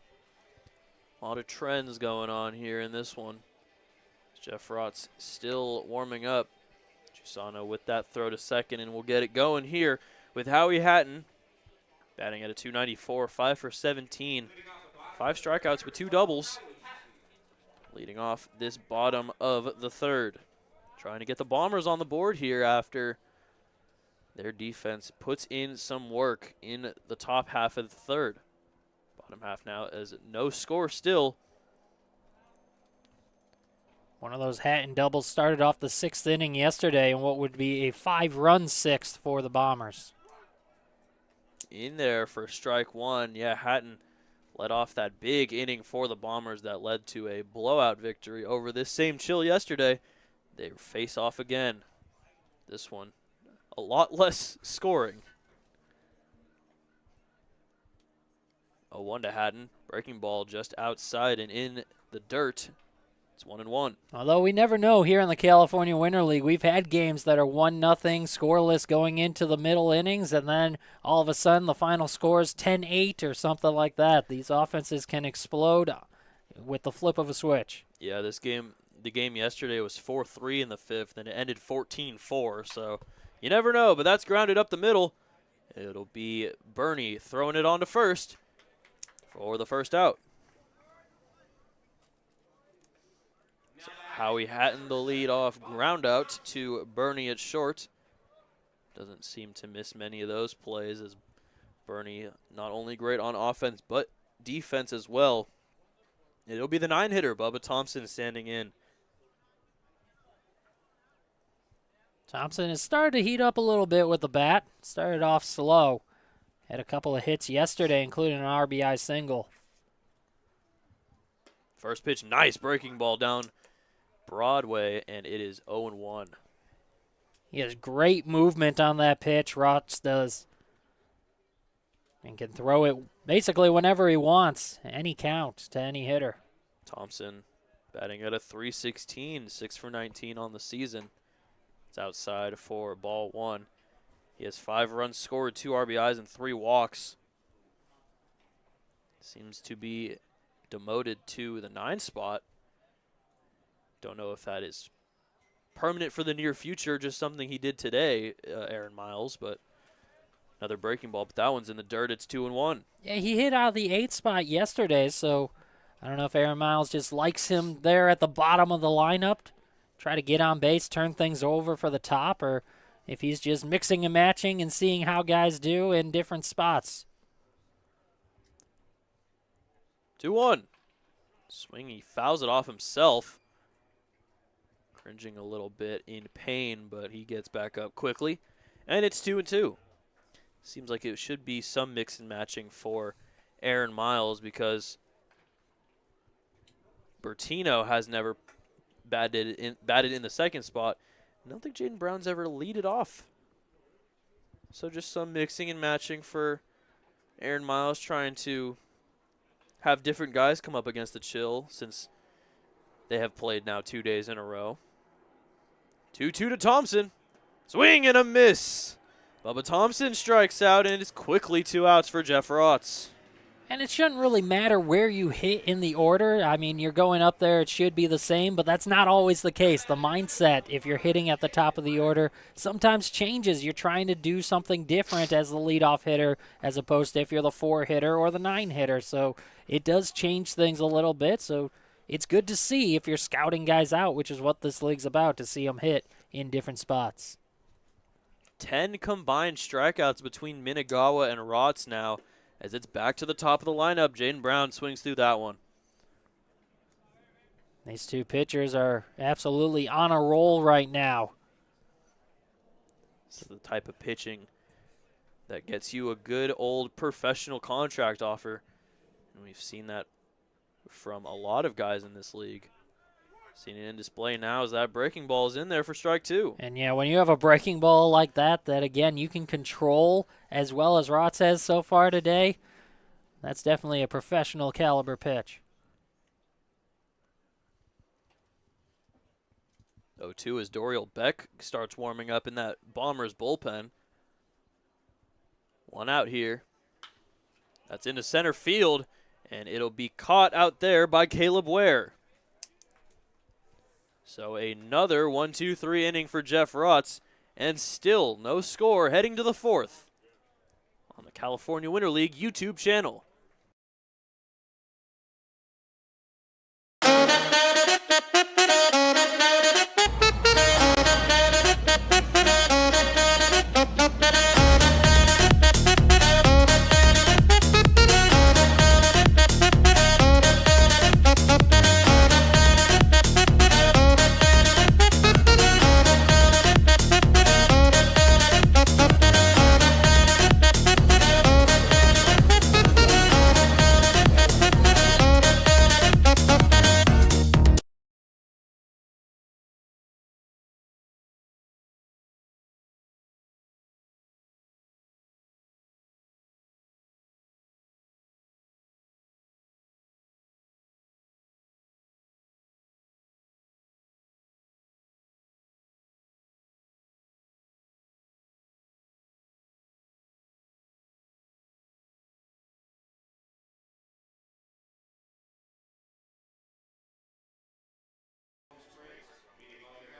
A lot of trends going on here in this one. Jeff Rotz still warming up. Cusano with that throw to second, and we'll get it going here with Howie Hatton. Batting at a 294, 5 for 17. 5 strikeouts with 2 doubles. Leading off this bottom of the third. Trying to get the Bombers on the board here after their defense puts in some work in the top half of the third. Bottom half now as no score still. One of those Hatton doubles started off the 6th inning yesterday and what would be a 5-run 6th for the Bombers. In there for strike one. Yeah, Hatton led off that big inning for the Bombers that led to a blowout victory over this same Chill yesterday. They face off again. This one, a lot less scoring. 0-1 to Hatton. Breaking ball just outside and in the dirt. It's 1-1. Although we never know here in the California Winter League, we've had games that are 1-0 scoreless going into the middle innings, and then all of a sudden the final score is 10-8 or something like that. These offenses can explode with the flip of a switch. Yeah, this game, the game yesterday was 4-3 in the 5th, and it ended 14-4. So you never know, but that's grounded up the middle. It'll be Bernie throwing it on to first for the first out. Howie Hatton, the lead off ground out to Bernie at short. Doesn't seem to miss many of those plays as Bernie not only great on offense but defense as well. It'll be the 9-hitter, Bubba Thompson, standing in. Thompson has started to heat up a little bit with the bat. Started off slow. Had a couple of hits yesterday, including an RBI single. First pitch, nice breaking ball down Broadway, and it is 0-1. He has great movement on that pitch, Rotz does. And can throw it basically whenever he wants, any count to any hitter. Thompson batting at a 316, 6 for 19 on the season. It's outside for ball 1. He has 5 runs scored, 2 RBIs, and 3 walks. Seems to be demoted to the 9 spot. Don't know if that is permanent for the near future, just something he did today, Aaron Miles, but another breaking ball. But that one's in the dirt. It's 2-1. Yeah, he hit out of the 8th spot yesterday, so I don't know if Aaron Miles just likes him there at the bottom of the lineup, try to get on base, turn things over for the top, or if he's just mixing and matching and seeing how guys do in different spots. 2-1. Swing, he fouls it off himself. Cringing a little bit in pain, but he gets back up quickly. And it's 2-2. Seems like it should be some mix and matching for Aaron Miles because Bertino has never batted in the 2nd spot. I don't think Jaden Brown's ever lead it off. So just some mixing and matching for Aaron Miles, trying to have different guys come up against the Chill since they have played now 2 days in a row. 2-2 to Thompson. Swing and a miss. Bubba Thompson strikes out, and it's quickly 2 outs for Jeff Rotz. And it shouldn't really matter where you hit in the order. I mean, you're going up there, it should be the same, but that's not always the case. The mindset, if you're hitting at the top of the order, sometimes changes. You're trying to do something different as the leadoff hitter as opposed to if you're the 4-hitter or the 9-hitter. So it does change things a little bit, so it's good to see if you're scouting guys out, which is what this league's about, to see them hit in different spots. 10 combined strikeouts between Minagawa and Rotz now as it's back to the top of the lineup. Jaden Brown swings through that one. These two pitchers are absolutely on a roll right now. This is the type of pitching that gets you a good old professional contract offer. And we've seen that from a lot of guys in this league. Seen it in display now as that breaking ball is in there for strike 2. And yeah, when you have a breaking ball like that again you can control as well as Rotz has so far today, that's definitely a professional caliber pitch. 0-2 as Dorial Beck starts warming up in that Bombers bullpen. 1 out here. That's into center field, and it'll be caught out there by Caleb Ware. So another 1-2-3 inning for Jeff Rotz, and still no score heading to the fourth on the California Winter League YouTube channel.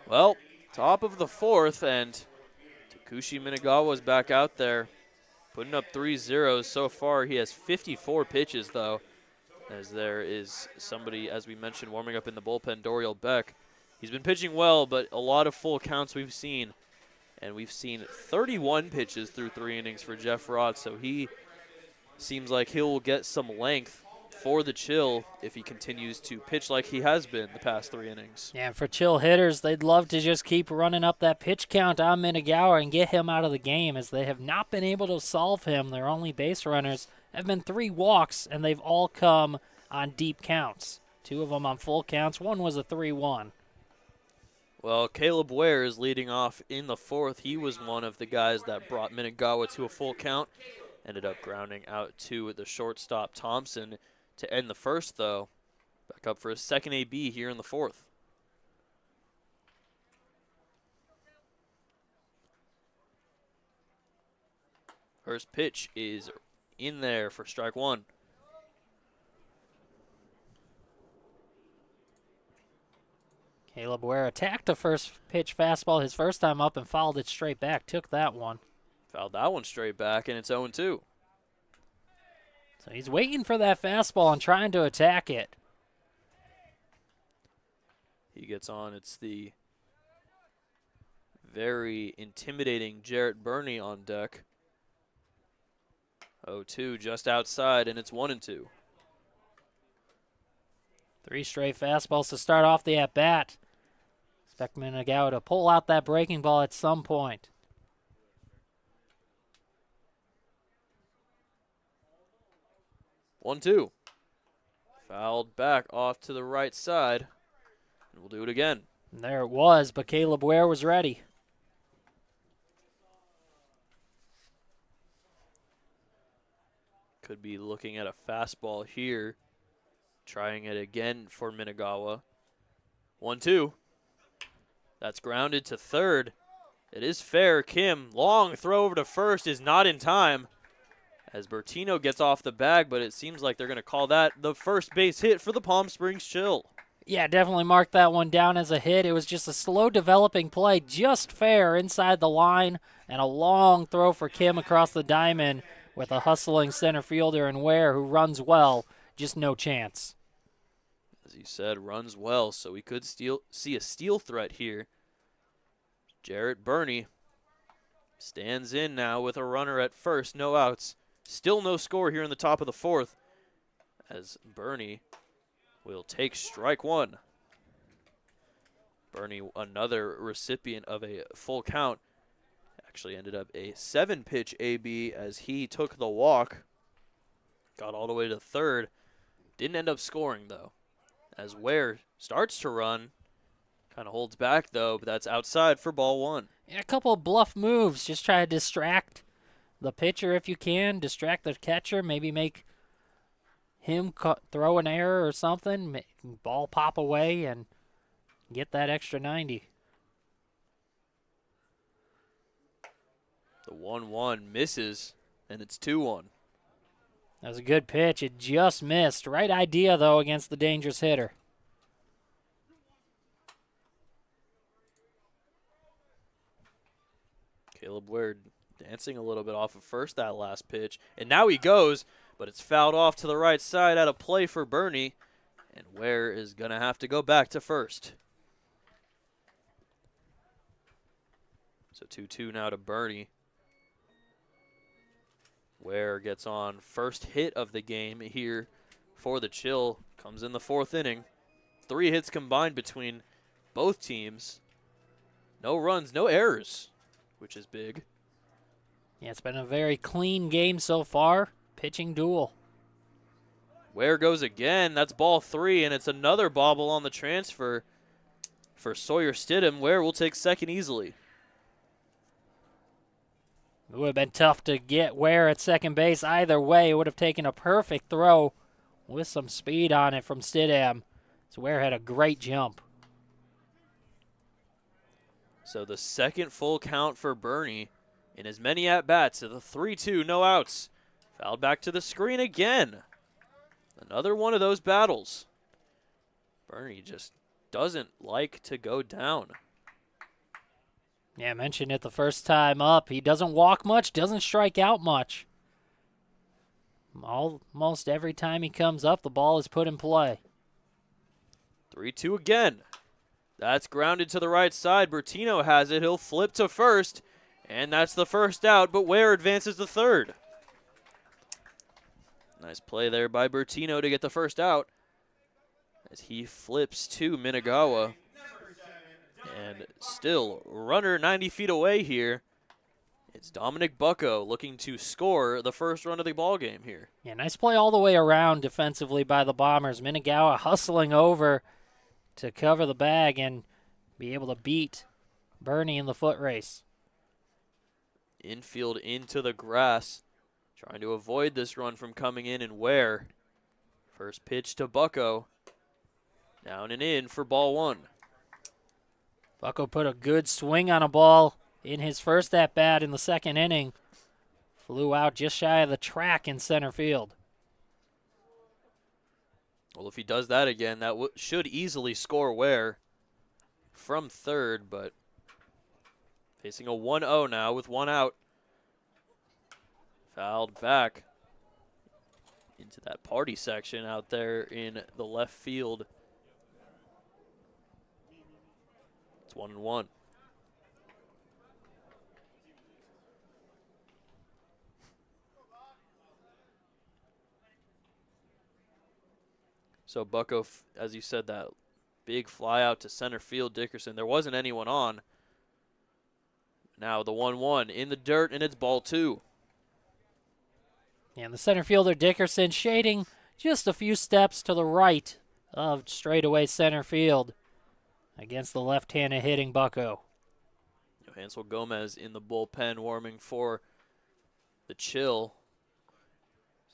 Well, top of the fourth, and Takushi Minagawa is back out there, putting up 3 zeros so far. He has 54 pitches, though, as there is somebody, as we mentioned, warming up in the bullpen, Doriel Beck. He's been pitching well, but a lot of full counts we've seen, and we've seen 31 pitches through 3 innings for Jeff Rotz, so he seems like he'll get some length for the Chill if he continues to pitch like he has been the past 3 innings. Yeah, for Chill hitters, they'd love to just keep running up that pitch count on Minagawa and get him out of the game, as they have not been able to solve him. Their only base runners have been 3 walks, and they've all come on deep counts. 2 of them on full counts. One was a 3-1. Well, Caleb Ware is leading off in the fourth. He was one of the guys that brought Minagawa to a full count. Ended up grounding out to the shortstop Thompson to end the first, though. Back up for his second AB here in the fourth. First pitch is in there for strike 1. Caleb Ware attacked the first pitch fastball his first time up and fouled it straight back. Took that one. Fouled that one straight back, and it's 0-2. So he's waiting for that fastball and trying to attack it. He gets on. It's the very intimidating Jarrett Burney on deck. 0-2 just outside, and it's 1-2. 3 straight fastballs to start off the at-bat. Expect Minagawa to pull out that breaking ball at some point. One, two. Fouled back off to the right side. And we'll do it again. And there it was, but Caleb Ware was ready. Could be looking at a fastball here. Trying it again for Minagawa. 1-2. That's grounded to third. It is fair. Kim, long throw over to first, is not in time, as Bertino gets off the bag, but it seems like they're going to call that the first base hit for the Palm Springs Chill. Yeah, definitely marked that one down as a hit. It was just a slow developing play, just fair inside the line, and a long throw for Kim across the diamond with a hustling center fielder in Ware, who runs well. Just no chance. As he said, runs well, so we could see a steal threat here. Jarrett Burney stands in now with a runner at first, no outs. Still no score here in the top of the fourth, as Burney will take strike 1. Burney, another recipient of a full count, actually ended up a 7-pitch AB as he took the walk, got all the way to third. Didn't end up scoring, though, as Ware starts to run. Kind of holds back, though, but that's outside for ball 1. Yeah, a couple of bluff moves. Just try to distract the pitcher if you can, distract the catcher, maybe make him throw an error or something, make ball pop away, and get that extra 90. The 1-1 misses, and it's 2-1. That was a good pitch. It just missed. Right idea, though, against the dangerous hitter. Caleb Ware dancing a little bit off of first that last pitch. And now he goes, but it's fouled off to the right side out of play for Bernie. And Ware is going to have to go back to first. So 2-2 now to Bernie. Ware gets on first hit of the game here for the Chill. Comes in the 4th inning. 3 hits combined between both teams. No runs, no errors, which is big. Yeah, it's been a very clean game so far. Pitching duel. Ware goes again. That's ball 3, and it's another bobble on the transfer for Sawyer Stidham. Ware will take second easily. It would have been tough to get Ware at second base either way. It would have taken a perfect throw with some speed on it from Stidham. So Ware had a great jump. So the second full count for Bernie in as many at-bats to the 3-2, no outs. Fouled back to the screen again. Another one of those battles. Bernie just doesn't like to go down. Yeah, I mentioned it the first time up. He doesn't walk much, doesn't strike out much. Almost every time he comes up, the ball is put in play. 3-2 again. That's grounded to the right side. Bertino has it. He'll flip to first, and that's the first out, but Ware advances to third. Nice play there by Bertino to get the first out as he flips to Minagawa. And still, runner 90 feet away here. It's Dominic Bucko looking to score the first run of the ball game here. Yeah, nice play all the way around defensively by the Bombers. Minagawa hustling over to cover the bag and be able to beat Bernie in the foot race. Infield into the grass, trying to avoid this run from coming in, and Ware. First pitch to Bucko. Down and in for ball 1. Bucko put a good swing on a ball in his first at-bat in the second inning. Flew out just shy of the track in center field. Well, if he does that again, that should easily score Ware from third, but facing a 1-0 now with 1 out. Fouled back into that party section out there in the left field. It's 1-1. So Bucko, as you said, that big fly out to center field, Dickerson. There wasn't anyone on. Now the 1-1 in the dirt, and it's ball 2. And the center fielder, Dickerson, shading just a few steps to the right of straightaway center field against the left-handed hitting Bucko. Hansel Gomez in the bullpen warming for the Chill.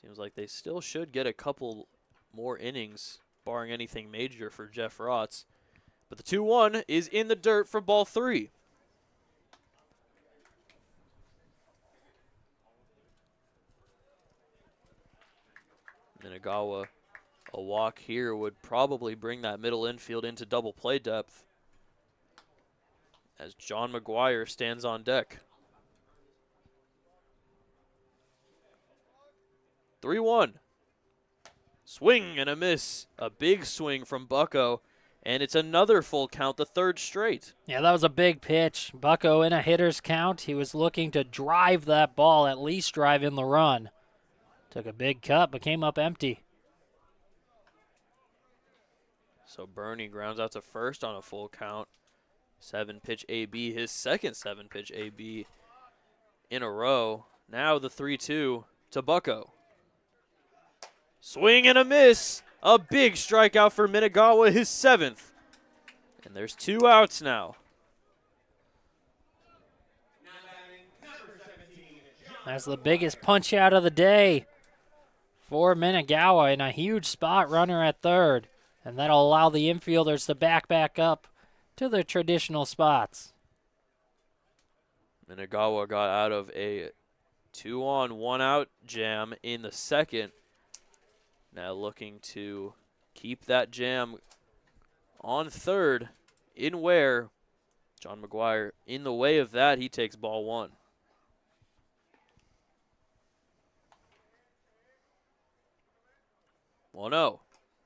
Seems like they still should get a couple more innings, barring anything major for Jeff Rotz. But the 2-1 is in the dirt for ball 3. Minagawa, a walk here would probably bring that middle infield into double play depth as John McGuire stands on deck. 3-1. Swing and a miss. A big swing from Bucko, and it's another full count, the third straight. Yeah, that was a big pitch. Bucko in a hitter's count. He was looking to drive that ball, at least drive in the run. Took a big cut, but came up empty. So Bernie grounds out to first on a full count. 7-pitch AB, his second 7-pitch AB in a row. Now the 3-2 to Bucko. Swing and a miss. A big strikeout for Minagawa, his 7th. And there's 2 outs now. That's the biggest punch out of the day for Minagawa, in a huge spot runner at third. And that'll allow the infielders to back up to their traditional spots. Minagawa got out of a 2-on, 1-out jam in the second. Now looking to keep that jam on third in Ware. John McGuire in the way of that. He takes ball 1. 1-0.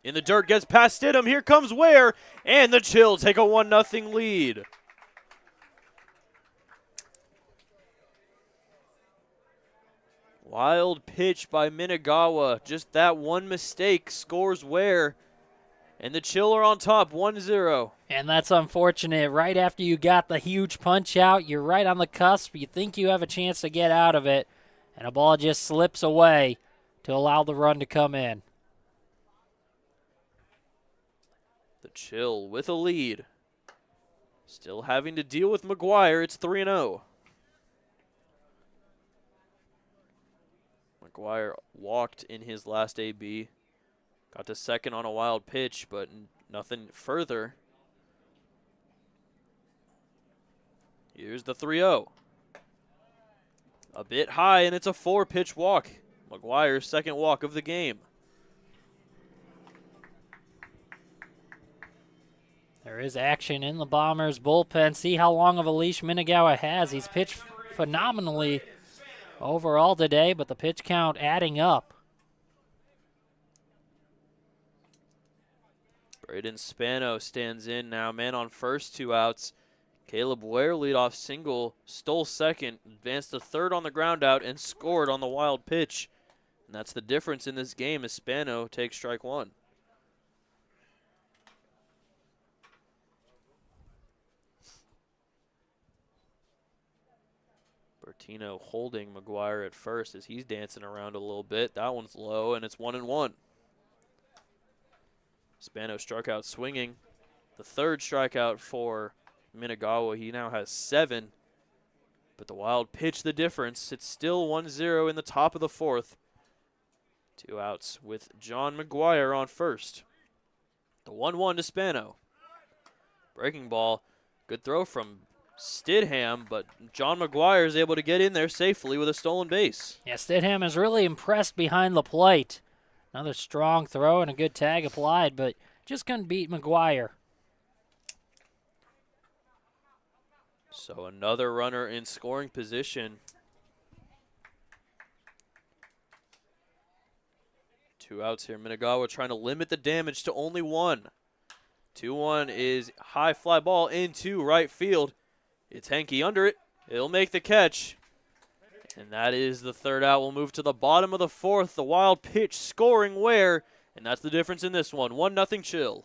In the dirt, gets past Stidham. Here comes Ware, and the Chill take a 1-0 lead. Wild pitch by Minagawa. Just that one mistake scores Ware, and the Chill are on top, 1-0. And that's unfortunate. Right after you got the huge punch out, you're right on the cusp. You think you have a chance to get out of it, and a ball just slips away to allow the run to come in. The Chill with a lead. Still having to deal with McGuire. It's 3-0. McGuire walked in his last AB. Got to second on a wild pitch, but nothing further. Here's the 3-0. A bit high, and it's a 4-pitch walk. McGuire's second walk of the game. There is action in the Bombers' bullpen. See how long of a leash Minagawa has. He's pitched phenomenally overall today, but the pitch count adding up. Braden Spano stands in now. Man on first, 2 outs. Caleb Ware leadoff single, stole second, advanced to third on the ground out, and scored on the wild pitch. And that's the difference in this game as Spano takes strike 1. Bertino holding McGuire at first as he's dancing around a little bit. That one's low, and it's 1-1. Spano struck out swinging. The third strikeout for Minagawa. He now has 7. But the wild pitch the difference. It's still 1-0 in the top of the 4th. 2 outs with John McGuire on first. The 1-1 to Spano. Breaking ball. Good throw from Stidham, but John McGuire is able to get in there safely with a stolen base. Yeah, Stidham is really impressed behind the plate. Another strong throw and a good tag applied, but just couldn't beat McGuire. So another runner in scoring position. 2 outs here. Minagawa trying to limit the damage to only 1. 2-1 is high fly ball into right field. It's Henke under it. It'll make the catch. And that is the 3rd out. We'll move to the bottom of the 4th. The wild pitch scoring Ware. And that's the difference in this one. 1-0 Chill.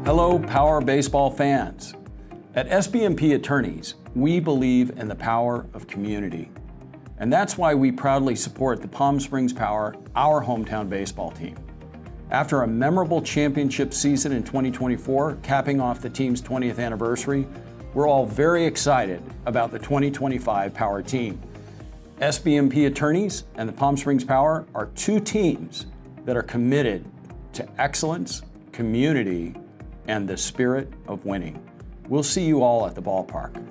Hello, Power Baseball fans. At SBMP Attorneys, we believe in the power of community. And that's why we proudly support the Palm Springs Power, our hometown baseball team. After a memorable championship season in 2024, capping off the team's 20th anniversary, we're all very excited about the 2025 Power team. SBMP Attorneys and the Palm Springs Power are 2 teams that are committed to excellence, community, and the spirit of winning. We'll see you all at the ballpark.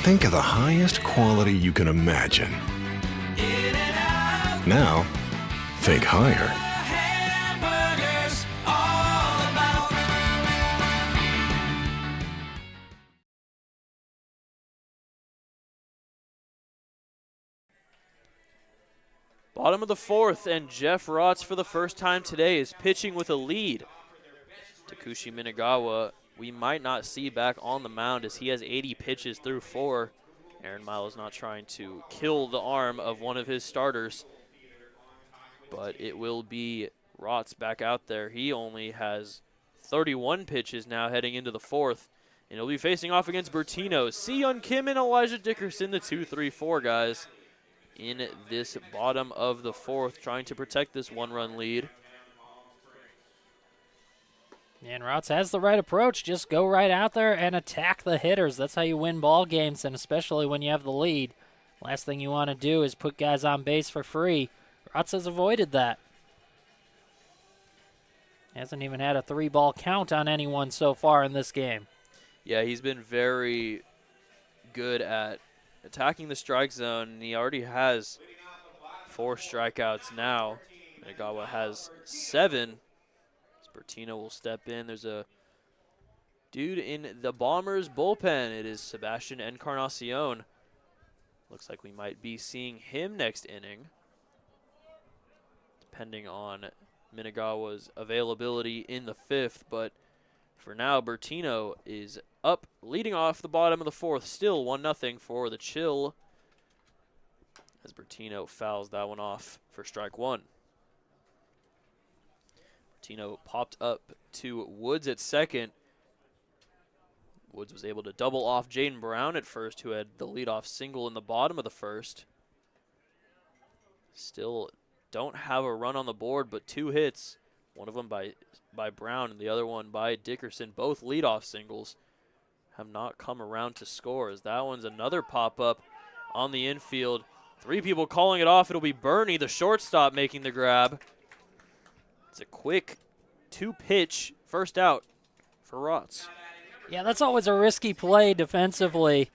Think of the highest quality you can imagine. Now, think higher. Bottom of the 4th, and Jeff Rotz for the first time today is pitching with a lead. Takushi Minagawa, we might not see back on the mound as he has 80 pitches through 4. Aaron Miles not trying to kill the arm of one of his starters, but it will be Rotz back out there. He only has 31 pitches now heading into the 4th, and he'll be facing off against Bertino. Seon Kim and Elijah Dickerson, the 2-3-4 guys in this bottom of the 4th, trying to protect this 1-run lead. And Rotz has the right approach. Just go right out there and attack the hitters. That's how you win ball games, and especially when you have the lead. Last thing you want to do is put guys on base for free. Rotz has avoided that. Hasn't even had a 3-ball count on anyone so far in this game. Yeah, he's been very good at attacking the strike zone, and he already has 4 strikeouts now. Minagawa has 7. Bertino will step in. There's a dude in the Bombers bullpen. It is Sebastian Encarnacion. Looks like we might be seeing him next inning, depending on Minagawa's availability in the 5th. But for now, Bertino is up, leading off the bottom of the 4th. Still 1-0 for the Chill, as Bertino fouls that one off for strike 1. Bertino popped up to Woods at second. Woods was able to double off Jaden Brown at first, who had the leadoff single in the bottom of the 1st. Still don't have a run on the board, but 2 hits, one of them by Brown and the other one by Dickerson. Both leadoff singles have not come around to score, as that one's another pop-up on the infield. 3 people calling it off. It'll be Bernie, the shortstop, making the grab. It's a quick 2-pitch first out for Rotz. Yeah, that's always a risky play defensively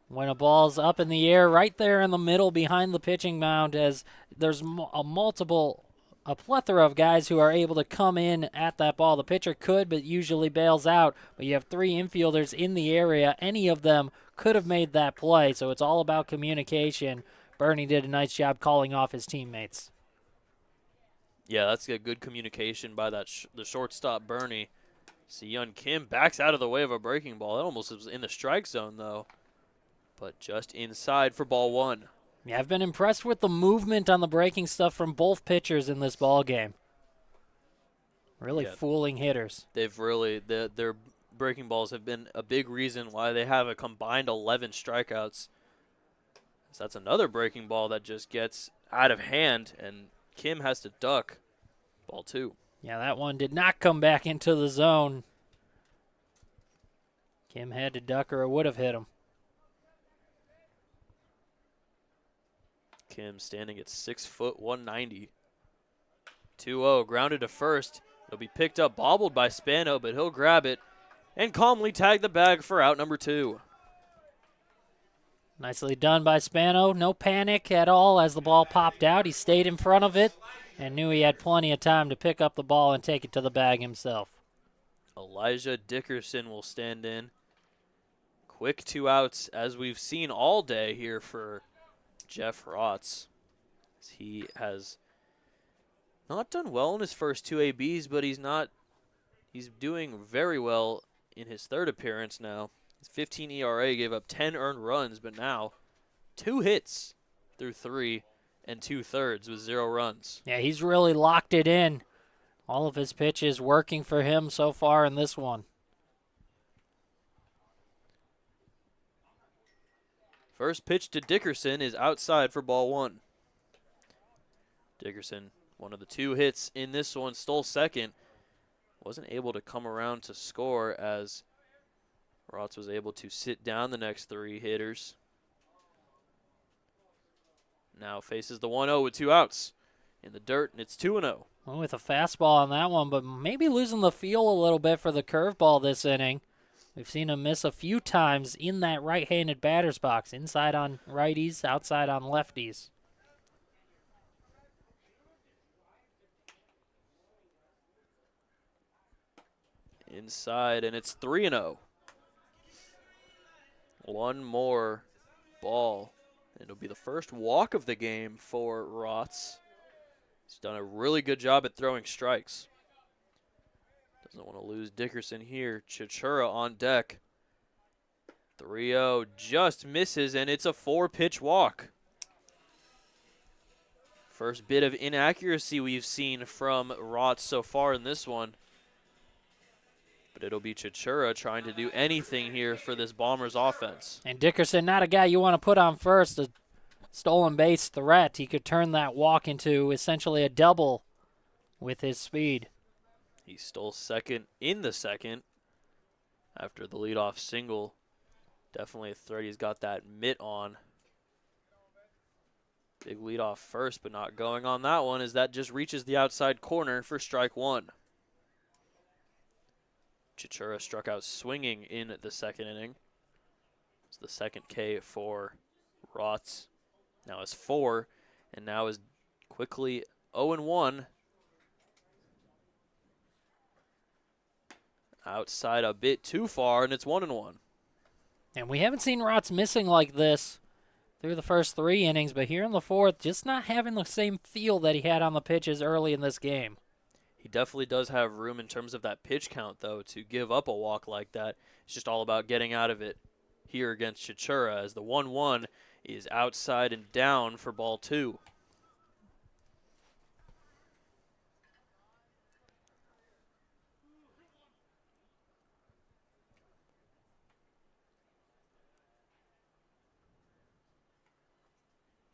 when a ball's up in the air right there in the middle behind the pitching mound, as there's a plethora of guys who are able to come in at that ball. The pitcher could, but usually bails out. But you have 3 infielders in the area. Any of them could have made that play, so it's all about communication. Bernie did a nice job calling off his teammates. Yeah, that's a good communication by the shortstop, Bernie. Si-Yun Kim backs out of the way of a breaking ball. That almost was in the strike zone, though, but just inside for ball 1. Yeah, I've been impressed with the movement on the breaking stuff from both pitchers in this ball game. Really fooling hitters. They've really, their breaking balls have been a big reason why they have a combined 11 strikeouts. So that's another breaking ball that just gets out of hand, and Kim has to duck. Ball 2. Yeah, that one did not come back into the zone. Kim had to duck or it would have hit him. Kim standing at 6 foot 190. 2-0, grounded to first. It'll be picked up, bobbled by Spano, but he'll grab it and calmly tag the bag for out number 2. Nicely done by Spano. No panic at all as the ball popped out. He stayed in front of it and knew he had plenty of time to pick up the ball and take it to the bag himself. Elijah Dickerson will stand in. Quick 2 outs, as we've seen all day here for Jeff Rotz. He has not done well in his first 2 ABs, but he's doing very well in his 3rd appearance now. His 15 ERA, gave up 10 earned runs, but now 2 hits through 3 and 2/3 with 0 runs. Yeah, he's really locked it in. All of his pitches working for him so far in this one. First pitch to Dickerson is outside for ball 1. Dickerson, one of the 2 hits in this one, stole second. Wasn't able to come around to score, as Rotz was able to sit down the next 3 hitters. Now faces the 1-0 with 2 outs in the dirt, and it's 2-0. Well, with a fastball on that one, but maybe losing the feel a little bit for the curveball this inning. We've seen him miss a few times in that right-handed batter's box, inside on righties, outside on lefties. Inside, and it's 3-0. One more ball. It'll be the first walk of the game for Rotz. He's done a really good job at throwing strikes. Doesn't want to lose Dickerson here. Chichura on deck. 3-0 just misses, and it's a 4-pitch walk. First bit of inaccuracy we've seen from Rotz so far in this one. But it'll be Chichura trying to do anything here for this Bombers offense. And Dickerson, not a guy you want to put on first, a stolen base threat. He could turn that walk into essentially a double with his speed. He stole second in the second after the leadoff single. Definitely a threat. He's got that mitt on. Big leadoff first, but not going on that one, as that just reaches the outside corner for strike 1. Chichura struck out swinging in the second inning. It's the second K for Rotz. Now has 4 and now is quickly 0-1. Outside a bit too far, and it's 1-1. And we haven't seen Rotz missing like this through the first 3 innings, but here in the 4th, just not having the same feel that he had on the pitches early in this game. He definitely does have room in terms of that pitch count, though, to give up a walk like that. It's just all about getting out of it here against Chichura, as the 1-1 is outside and down for ball 2.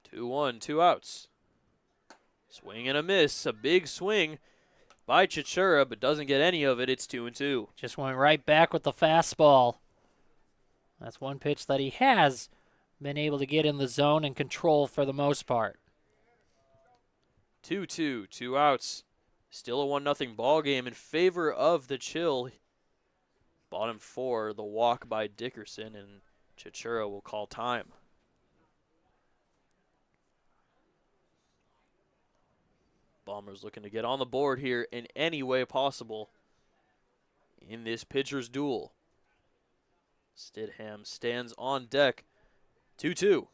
Two one, 2 outs. Swing and a miss, a big swing by Chichura, but doesn't get any of it. It's 2-2. Just went right back with the fastball. That's one pitch that he has been able to get in the zone and control for the most part. 2-2, 2 outs. Still a 1-0 ball game in favor of the Chill. Bottom 4, the walk by Dickerson, and Chichura will call time. Bombers looking to get on the board here in any way possible in this pitcher's duel. Stidham stands on deck. 2-2.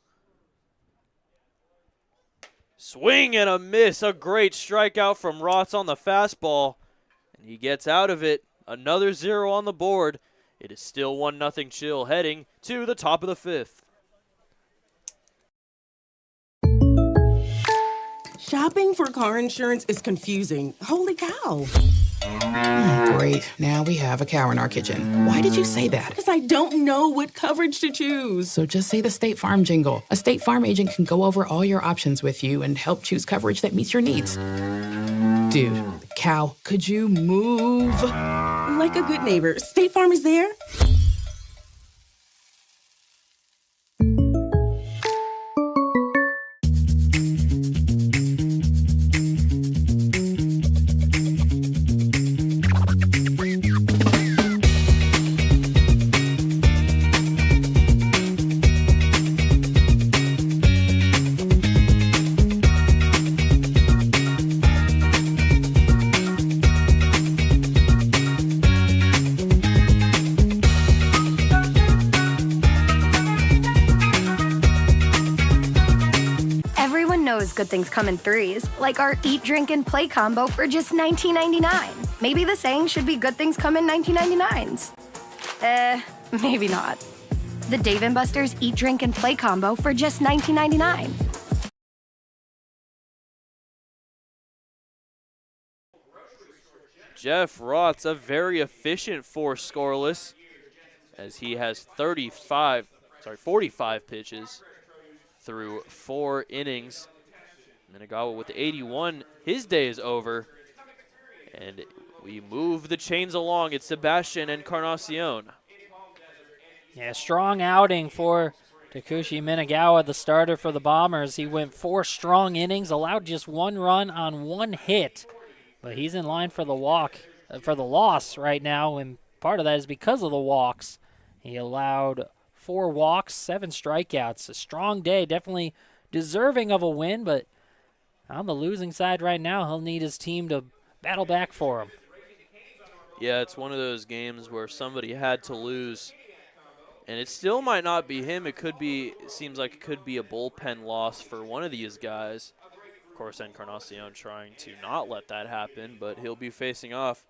Swing and a miss. A great strikeout from Rotz on the fastball. And he gets out of it. Another 0 on the board. It is still 1-0 Chill heading to the top of the 5th. Shopping for car insurance is confusing. Holy cow. Great. Now we have a cow in our kitchen. Why did you say that? Because I don't know what coverage to choose. So just say the State Farm jingle. A State Farm agent can go over all your options with you and help choose coverage that meets your needs. Dude, cow, could you move? Like a good neighbor, State Farm is there. Good things come in 3s, like our Eat, Drink, and Play combo for just $19.99. Maybe the saying should be good things come in 19.99s. Maybe not. The Dave & Buster's Eat, Drink, and Play combo for just $19.99. Jeff Rotz, a very efficient 4 scoreless, as he has 45 pitches through 4 innings. Minagawa with the 81. His day is over. And we move the chains along. It's Sebastian Encarnacion. Yeah, strong outing for Takushi Minagawa, the starter for the Bombers. He went 4 strong innings, allowed just 1 run on 1 hit. But he's in line for the loss right now, and part of that is because of the walks. He allowed 4 walks, 7 strikeouts. A strong day, definitely deserving of a win, but on the losing side right now, he'll need his team to battle back for him. Yeah, it's one of those games where somebody had to lose, and it still might not be him. It seems like it could be a bullpen loss for one of these guys. Of course, Encarnacion trying to not let that happen, but he'll be facing off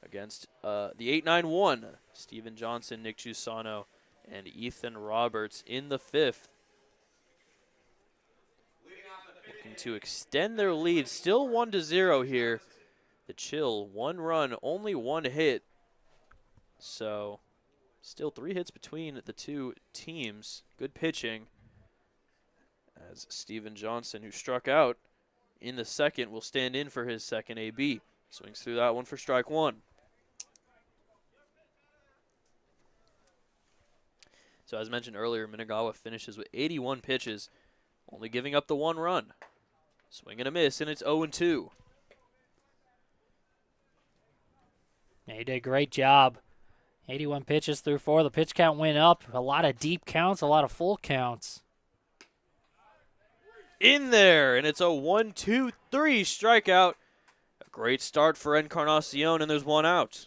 against the 8-9-1, Steven Johnson, Nick Giussano, and Ethan Roberts in the 5th. Looking to extend their lead. Still 1-0 here. The Chill, 1 run, only 1 hit. So still 3 hits between the 2 teams. Good pitching. As Steven Johnson, who struck out in the 2nd, will stand in for his 2nd AB. Swings through that one for strike 1. So as mentioned earlier, Minagawa finishes with 81 pitches, only giving up the 1 run. Swing and a miss, and it's 0-2. Yeah, he did a great job. 81 pitches through 4. The pitch count went up. A lot of deep counts, a lot of full counts. in there, and it's a 1-2-3 strikeout. A great start for Encarnacion, and there's one out.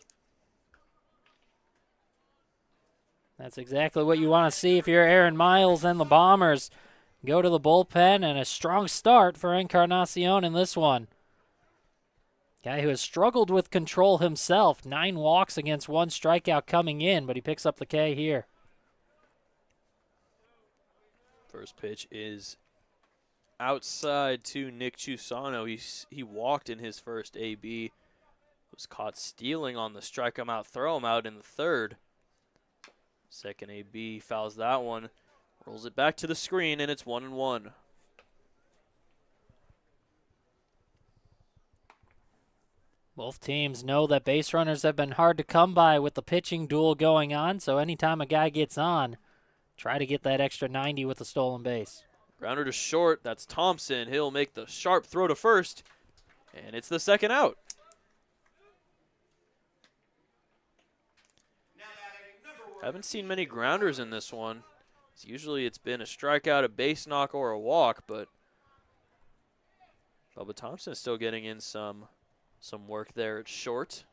That's exactly what you want to see if you're Aaron Miles and the Bombers. Go to the bullpen, and a strong start for Encarnacion in this one. Guy who has struggled with control himself. 9 walks against 1 strikeout coming in, but he picks up the K here. First pitch is outside to Nick Chusano. He walked in his first AB. Was caught stealing on the strike him out, throw him out in the third. Second AB fouls that one. Rolls it back to the screen, and it's 1-1. Both teams know that base runners have been hard to come by with the pitching duel going on, so anytime a guy gets on, try to get that extra 90 with a stolen base. Grounder to short, that's Thompson. He'll make the sharp throw to first, and it's the second out. Haven't seen many grounders in this one. It's been a strikeout, a base knock, or a walk, but Bubba Thompson is still getting in some work there at short.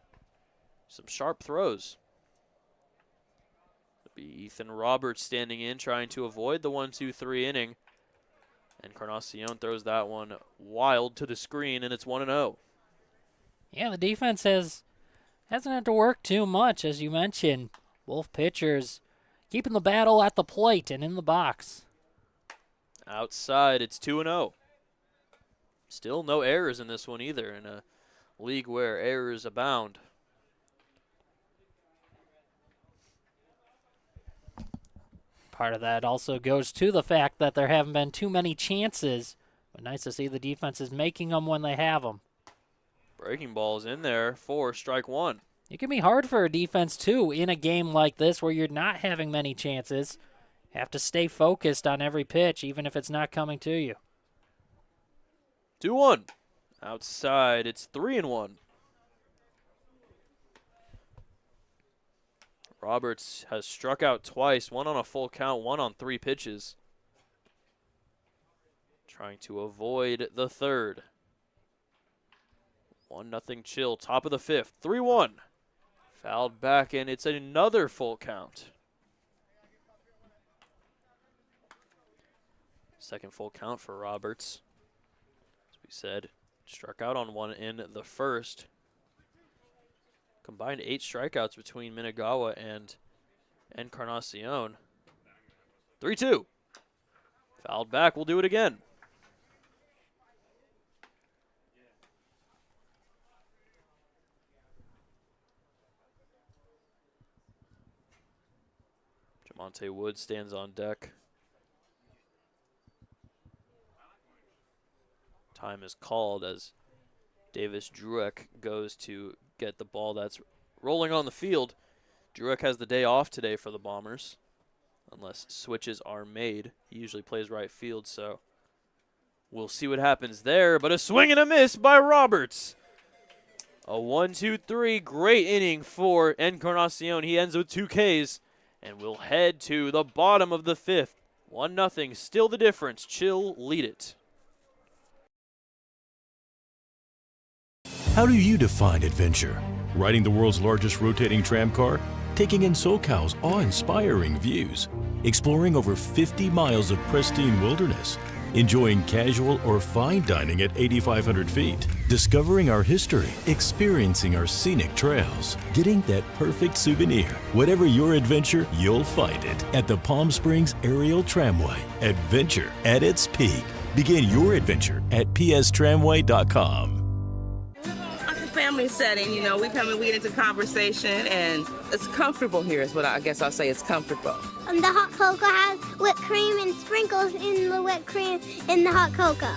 Some sharp throws. It'll be Ethan Roberts standing in, trying to avoid the 1-2-3 inning. Encarnacion throws that one wild to the screen, and it's 1-0. Yeah, the defense hasn't had to work too much, as you mentioned. Both pitchers keeping the battle at the plate and in the box. Outside, it's 2-0. Still no errors in this one either, in a league where errors abound. Part of that also goes to the fact that there haven't been too many chances, but nice to see the defense is making them when they have them. Breaking ball's in there for strike one. It can be hard for a defense, too, in a game like this where you're not having many chances. Have to stay focused on every pitch, even if it's not coming to you. 2-1. Outside, it's 3-1. Roberts has struck out twice, one on a full count, one on 3 pitches. Trying to avoid the third. 1-0 chill, top of the 5th, 3-1. Fouled back, and it's another full count. Second full count for Roberts. As we said, struck out on one in the first. Combined 8 strikeouts between Minagawa and Encarnacion. 3-2. Fouled back, we'll do it again. Jamonte Wood stands on deck. Time is called as Davis Drueck goes to get the ball that's rolling on the field. Drueck has the day off today for the Bombers, unless switches are made. He usually plays right field, so we'll see what happens there. But a swing and a miss by Roberts. A 1-2-3, great inning for Encarnacion. He ends with 2 Ks, and we'll head to the bottom of the 5th. 1-0, still the difference. Chill lead it. How do you define adventure? Riding the world's largest rotating tram car? Taking in SoCal's awe-inspiring views? Exploring over 50 miles of pristine wilderness? Enjoying casual or fine dining at 8,500 feet? Discovering our history? Experiencing our scenic trails? Getting that perfect souvenir? Whatever your adventure, you'll find it at the Palm Springs Aerial Tramway. Adventure at its peak. Begin your adventure at pstramway.com. Family setting, you know, we come and we get into conversation, and it's comfortable here is what I guess I'll say. It's comfortable. The hot cocoa has whipped cream and sprinkles in the whipped cream in the hot cocoa.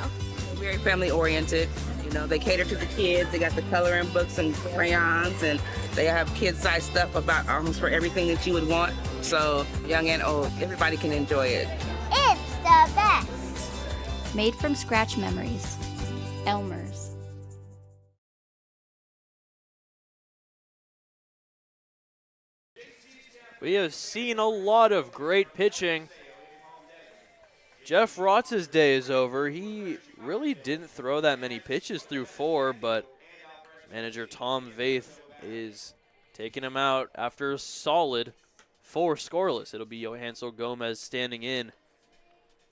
Very family oriented. You know, they cater to the kids. They got the coloring books and crayons, and they have kid-sized stuff about almost for everything that you would want. So young and old, everybody can enjoy it. It's the best. Made from scratch memories. Elmer's. We have seen a lot of great pitching Jeff Rotz's day is over. He really didn't throw that many pitches through 4, but manager Tom Vaith is taking him out after a solid 4 scoreless. It'll be Johansel Gomez standing in.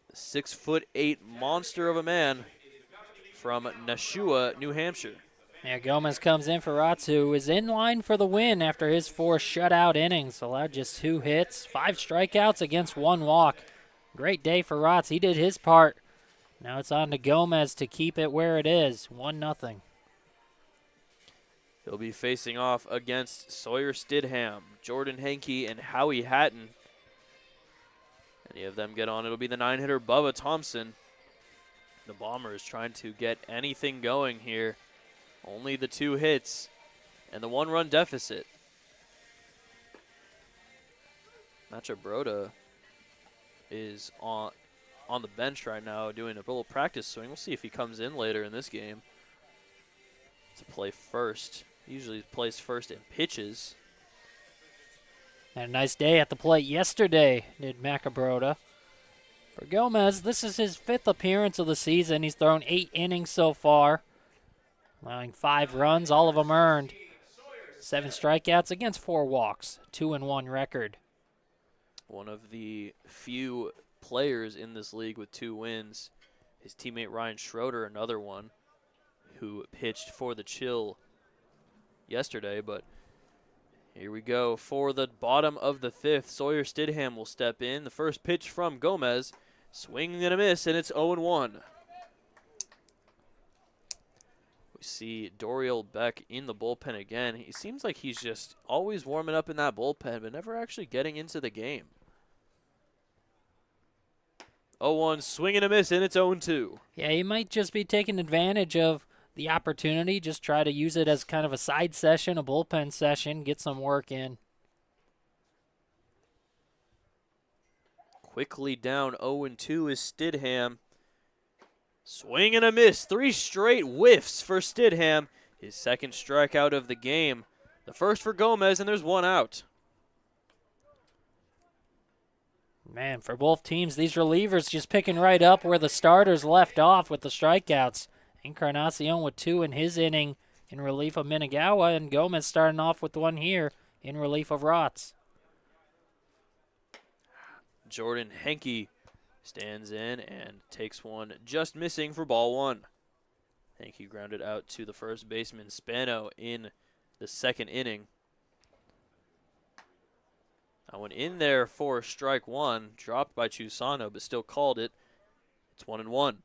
The 6'8" monster of a man from Nashua, New Hampshire. Yeah, Gomez comes in for Rotz, who is in line for the win after his 4 shutout innings. Allowed just 2 hits, 5 strikeouts against 1 walk. Great day for Rotz. He did his part. Now it's on to Gomez to keep it where it is, 1-0. He'll be facing off against Sawyer Stidham, Jordan Henke, and Howie Hatton. Any of them get on, it'll be the 9-hitter Bubba Thompson. The Bombers trying to get anything going here. Only the 2 hits and the 1-run deficit. Nacho Broda is on the bench right now doing a little practice swing. We'll see if he comes in later in this game to play first. He usually plays first in pitches. Had a nice day at the plate yesterday, did Macabroda. For Gomez, this is his 5th appearance of the season. He's thrown 8 innings so far, allowing 5 runs, all of them earned. 7 strikeouts against 4 walks, 2-1 record. One of the few players in this league with 2 wins. His teammate Ryan Schroeder, another one, who pitched for the Chill yesterday. But here we go for the bottom of the 5th. Sawyer Stidham will step in. The first pitch from Gomez, swing and a miss, and it's 0-1. We see Doriel Beck in the bullpen again. He seems like he's just always warming up in that bullpen, but never actually getting into the game. 0-1, swing and a miss, and it's 0-2. Yeah, he might just be taking advantage of the opportunity, just try to use it as kind of a side session, a bullpen session, get some work in. Quickly down 0-2 is Stidham. Swing and a miss, 3 straight whiffs for Stidham. His 2nd strikeout of the game. The first for Gomez, and there's 1 out. Man, for both teams, these relievers just picking right up where the starters left off with the strikeouts. Encarnacion with 2 in his inning in relief of Minagawa, and Gomez starting off with 1 here in relief of Rotz. Jordan Henke stands in and takes one just missing for ball 1. Henke grounded out to the first baseman Spano in the 2nd inning. That one in there for strike 1, dropped by Chusano, but still called it. It's 1-1.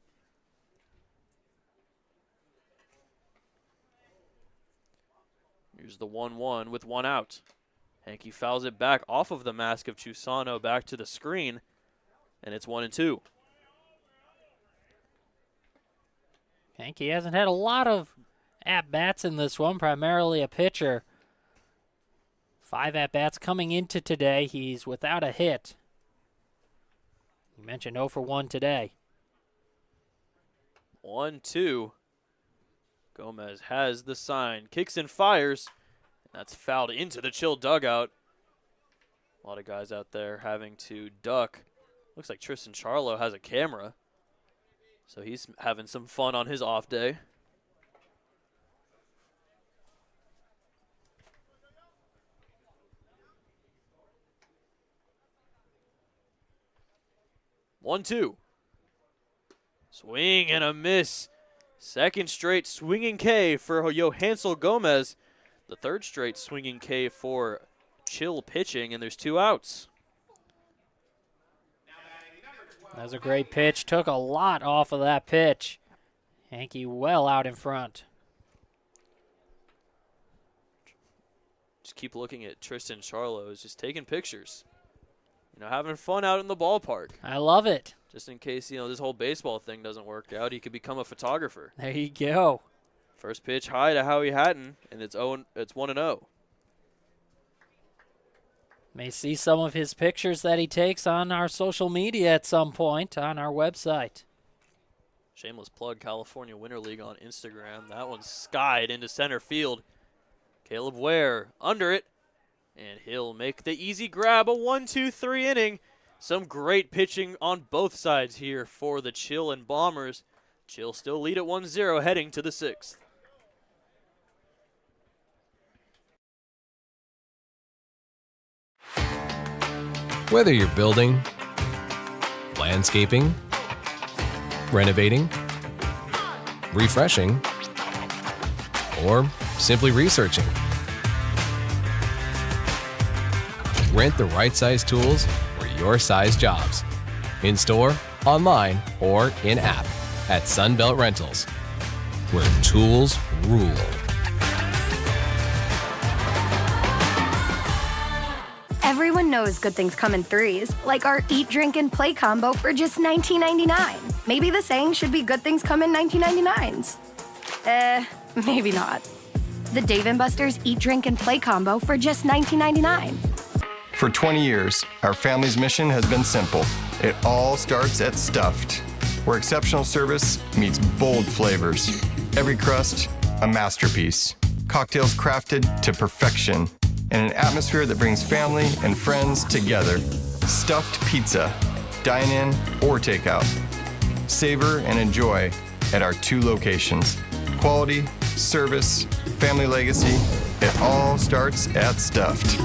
Here's the 1-1 with 1 out. Henke fouls it back off of the mask of Chusano back to the screen, and it's 1-2. Henke hasn't had a lot of at-bats in this one, primarily a pitcher. 5 at-bats coming into today. He's without a hit. You mentioned 0 for 1 today. 1-2. Gomez has the sign, kicks and fires. That's fouled into the Chill dugout. A lot of guys out there having to duck. Looks like Tristan Charlo has a camera, so he's having some fun on his off day. One, 2. Swing and a miss. 2nd straight swinging K for Johansel Gomez. The 3rd straight swinging K for Chill pitching, and there's 2 outs. That was a great pitch. Took a lot off of that pitch. Henke well out in front. Just keep looking at Tristan Charlo. He's just taking pictures. You know, having fun out in the ballpark. I love it. Just in case, you know, this whole baseball thing doesn't work out, he could become a photographer. There you go. First pitch high to Howie Hatton, and it's 1-0. May see some of his pictures that he takes on our social media at some point on our website. Shameless plug, California Winter League on Instagram. That one's skied into center field. Caleb Ware under it, and he'll make the easy grab. A 1-2-3 inning. Some great pitching on both sides here for the Chill and Bombers. Chill still lead at 1-0 heading to the 6th. Whether you're building, landscaping, renovating, refreshing, or simply researching, rent the right size tools for your size jobs. In store, online, or in app at Sunbelt Rentals, where tools rule. Everyone knows good things come in threes, like our Eat, Drink, and Play combo for just $19.99. Maybe the saying should be good things come in 19.99s. Maybe not. The Dave & Buster's Eat, Drink, and Play combo for just $19.99. For 20 years, our family's mission has been simple. It all starts at Stuffed, where exceptional service meets bold flavors. Every crust, a masterpiece. Cocktails crafted to perfection in an atmosphere that brings family and friends together. Stuffed pizza, dine-in or takeout. Savor and enjoy at our 2 locations. Quality, service, family legacy, it all starts at Stuffed.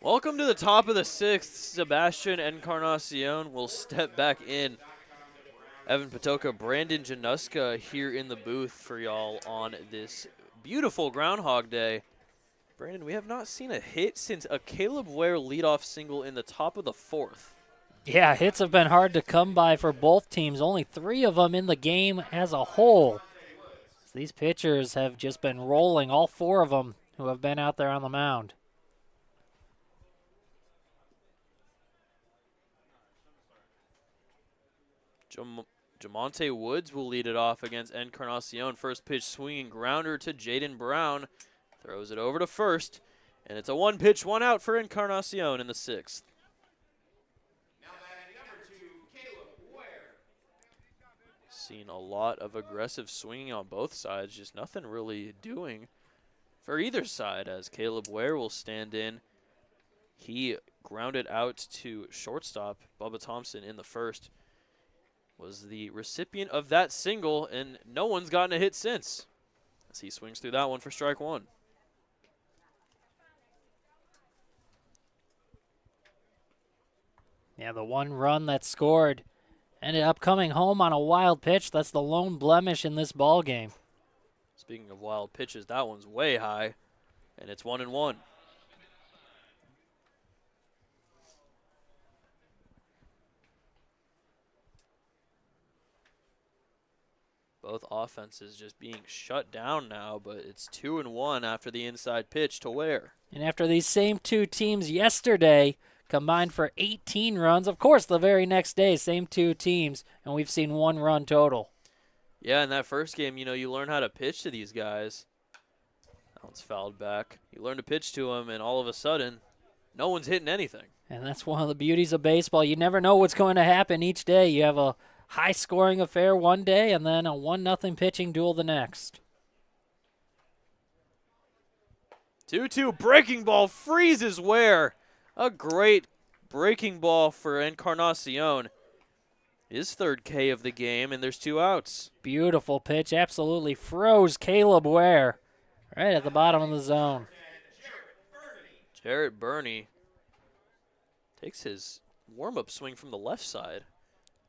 Welcome to the top of the 6th. Sebastian Encarnacion will step back in. Evan Patoka, Brandon Januska here in the booth for y'all on this beautiful Groundhog Day. Brandon, we have not seen a hit since a Caleb Ware leadoff single in the top of the 4th. Yeah, hits have been hard to come by for both teams. Only 3 of them in the game as a whole. These pitchers have just been rolling, all 4 of them who have been out there on the mound. Jamonte Woods will lead it off against Encarnacion. First pitch swinging grounder to Jaden Brown. Throws it over to first. And it's a 1-pitch, 1-out for Encarnacion in the 6th. Seen a lot of aggressive swinging on both sides. Just nothing really doing for either side as Caleb Ware will stand in. He grounded out to shortstop. Bubba Thompson in the first was the recipient of that single, and no one's gotten a hit since as he swings through that one for strike 1. Yeah, the 1 run that scored ended up coming home on a wild pitch. That's the lone blemish in this ball game. Speaking of wild pitches, that one's way high, and it's 1-1. Both offenses just being shut down now, but it's 2-1 after the inside pitch to Ware. And after these same 2 teams yesterday combined for 18 runs, of course, the very next day, same 2 teams, and we've seen 1 run total. Yeah, in that first game, you learn how to pitch to these guys. That one's fouled back. You learn to pitch to them, and all of a sudden, no one's hitting anything. And that's one of the beauties of baseball. You never know what's going to happen each day. You have a high-scoring affair one day and then a 1-0 pitching duel the next. 2-2 breaking ball freezes Ware. A great breaking ball for Encarnacion. His 3rd K of the game, and there's 2 outs. Beautiful pitch. Absolutely froze Caleb Ware right at the bottom of the zone. Jarrett Burney takes his warm-up swing from the left side.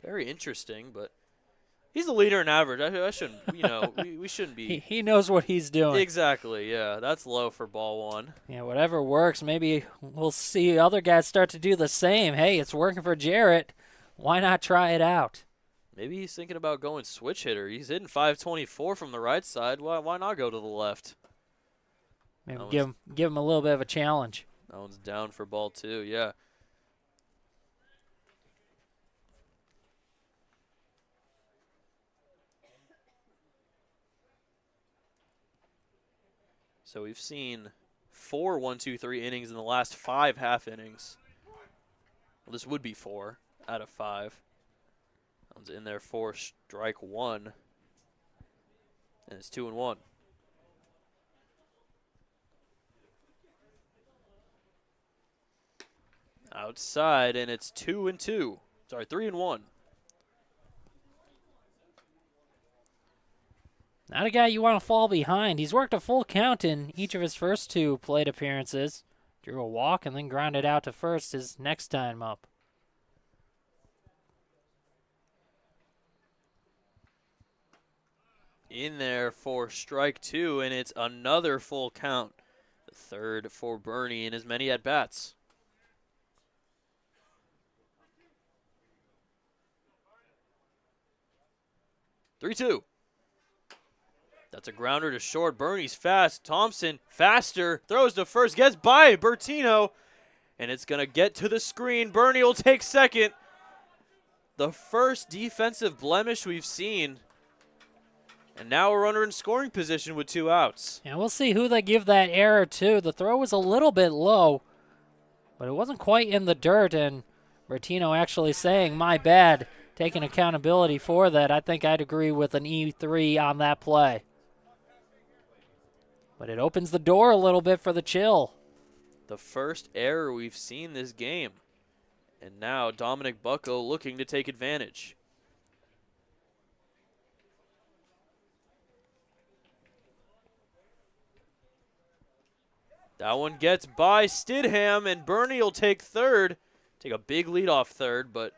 Very interesting, but he's the leader in average. I shouldn't, we shouldn't be. He knows what he's doing. Exactly, yeah. That's low for ball 1. Yeah, whatever works. Maybe we'll see other guys start to do the same. Hey, it's working for Jarrett. Why not try it out? Maybe he's thinking about going switch hitter. He's hitting .524 from the right side. Why not go to the left? Maybe give him a little bit of a challenge. That one's down for ball 2, yeah. So we've seen 4 1-2-3 innings in the last 5 half innings. Well, this would be 4 out of 5. One's in there for strike one. And it's 2-1. Outside, and it's 2-2. Sorry, 3-1. Not a guy you want to fall behind. He's worked a full count in each of his first 2 plate appearances. Drew a walk and then grounded out to first his next time up. In there for strike 2, and it's another full count. The third for Bernie in as many at-bats. Three-two. That's a grounder to short. Bernie's fast. Thompson faster. Throws to first. Gets by Bertino. And it's going to get to the screen. Bernie will take second. The first defensive blemish we've seen. And now a runner in scoring position with 2 outs. And we'll see who they give that error to. The throw was a little bit low, but it wasn't quite in the dirt. And Bertino actually saying, my bad, taking accountability for that. I think I'd agree with an E3 on that play. But it opens the door a little bit for the Chill. The first error we've seen this game. And now Dominic Bucko looking to take advantage. That one gets by Stidham, and Bernie will take third. Take a big lead off third, but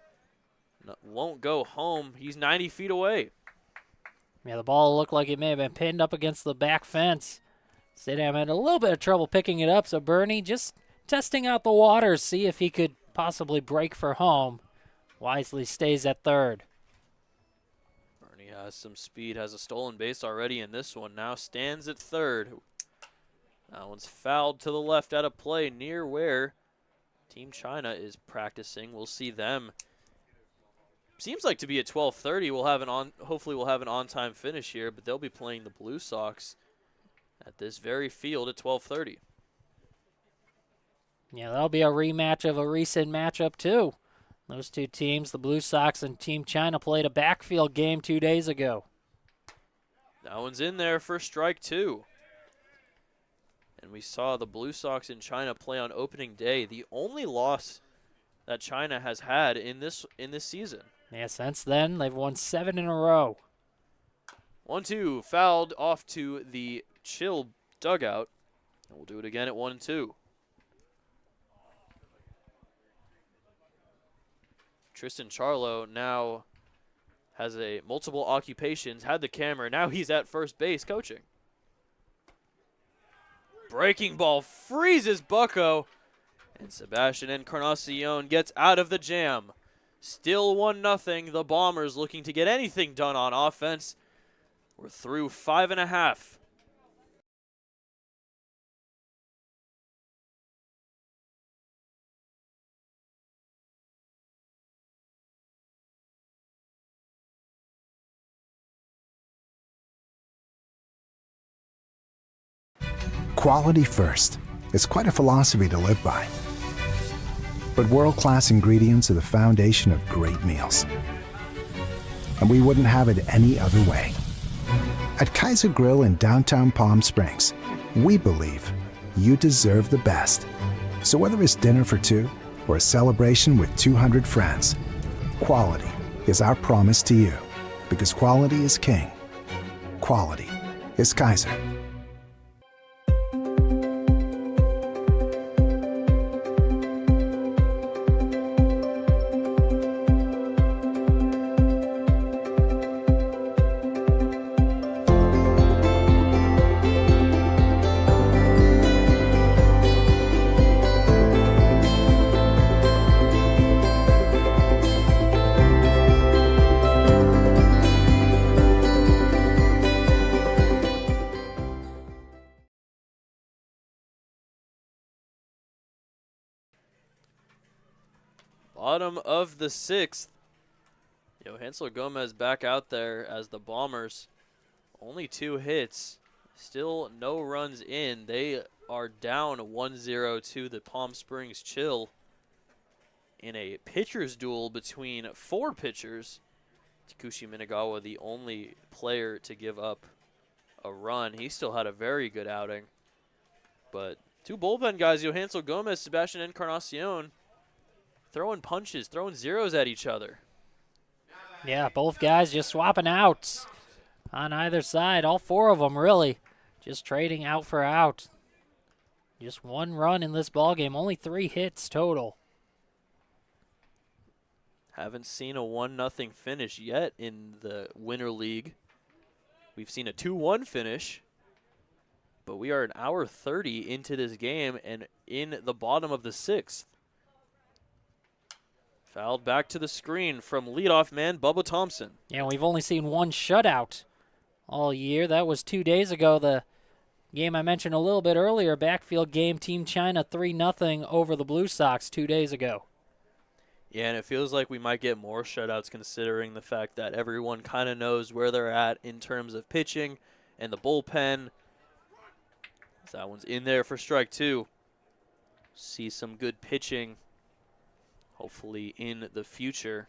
won't go home. He's 90 feet away. Yeah, the ball looked like it may have been pinned up against the back fence. Stidham had a little bit of trouble picking it up, so Bernie just testing out the waters, see if he could possibly break for home. Wisely stays at third. Bernie has some speed, has a stolen base already in this one. Now stands at third. That one's fouled to the left out of play near where Team China is practicing. We'll see them. Seems like to be at 12:30. Hopefully we'll have an on-time finish here, but they'll be playing the Blue Sox at this very field at 12:30. Yeah, that'll be a rematch of a recent matchup too. Those 2 teams, the Blue Sox and Team China, played a backfield game 2 days ago. That one's in there for strike 2. And we saw the Blue Sox in China play on opening day. The only loss that China has had in this season. Yeah, since then, they've won 7 in a row. 1-2, fouled off to the Chill dugout. And we'll do it again at 1-2. Tristan Charlo now has multiple occupations, had the camera, now he's at first base coaching. Breaking ball freezes Bucko, and Sebastian Encarnacion gets out of the jam. Still 1-0. The Bombers looking to get anything done on offense. We're through 5.5. Quality first. It's quite a philosophy to live by. But world-class ingredients are the foundation of great meals. And we wouldn't have it any other way. At Kaiser Grill in downtown Palm Springs, we believe you deserve the best. So whether it's dinner for 2 or a celebration with 200 friends, quality is our promise to you. Because quality is king. Quality is Kaiser. Bottom of the 6th. Johansel Gomez back out there as the Bombers. Only 2 hits. Still no runs in. They are down 1-0 to the Palm Springs Chill in a pitcher's duel between 4 pitchers. Takushi Minagawa, the only player to give up a run. He still had a very good outing. But two bullpen guys, Johansel Gomez, Sebastian Encarnacion, throwing punches, throwing zeros at each other. Yeah, both guys just swapping outs on either side. All four of them, really, just trading out for out. Just one run in this ballgame, only 3 hits total. Haven't seen a 1-0 finish yet in the Winter League. We've seen a 2-1 finish, but we are an hour 30 into this game and in the bottom of the 6th. Fouled back to the screen from leadoff man Bubba Thompson. Yeah, we've only seen one shutout all year. That was 2 days ago, the game I mentioned a little bit earlier, backfield game, Team China 3-0 over the Blue Sox 2 days ago. Yeah, and it feels like we might get more shutouts considering the fact that everyone kind of knows where they're at in terms of pitching and the bullpen. So that one's in there for strike 2. See some good pitching, hopefully in the future,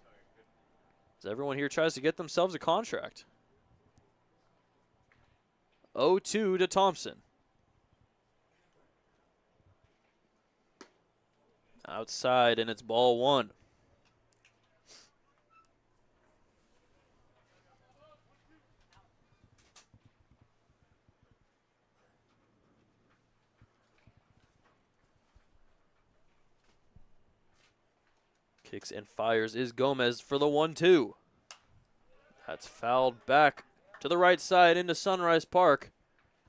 as everyone here tries to get themselves a contract. 0-2 to Thompson. Outside, and it's ball 1. Kicks and fires is Gomez for the 1-2. That's fouled back to the right side into Sunrise Park,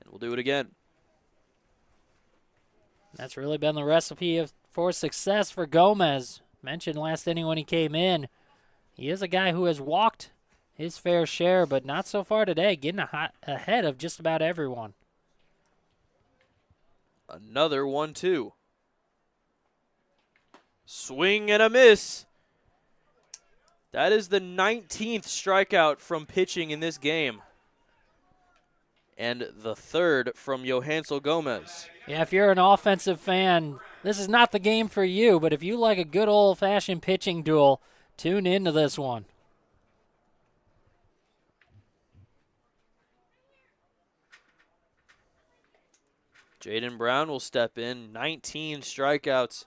and we'll do it again. That's really been the recipe for success for Gomez. Mentioned last inning when he came in, he is a guy who has walked his fair share, but not so far today, getting ahead of just about everyone. Another 1-2. Swing and a miss. That is the 19th strikeout from pitching in this game. And the 3rd from Johansel Gomez. Yeah, if you're an offensive fan, this is not the game for you, but if you like a good old-fashioned pitching duel, tune into this one. Jaden Brown will step in. 19 strikeouts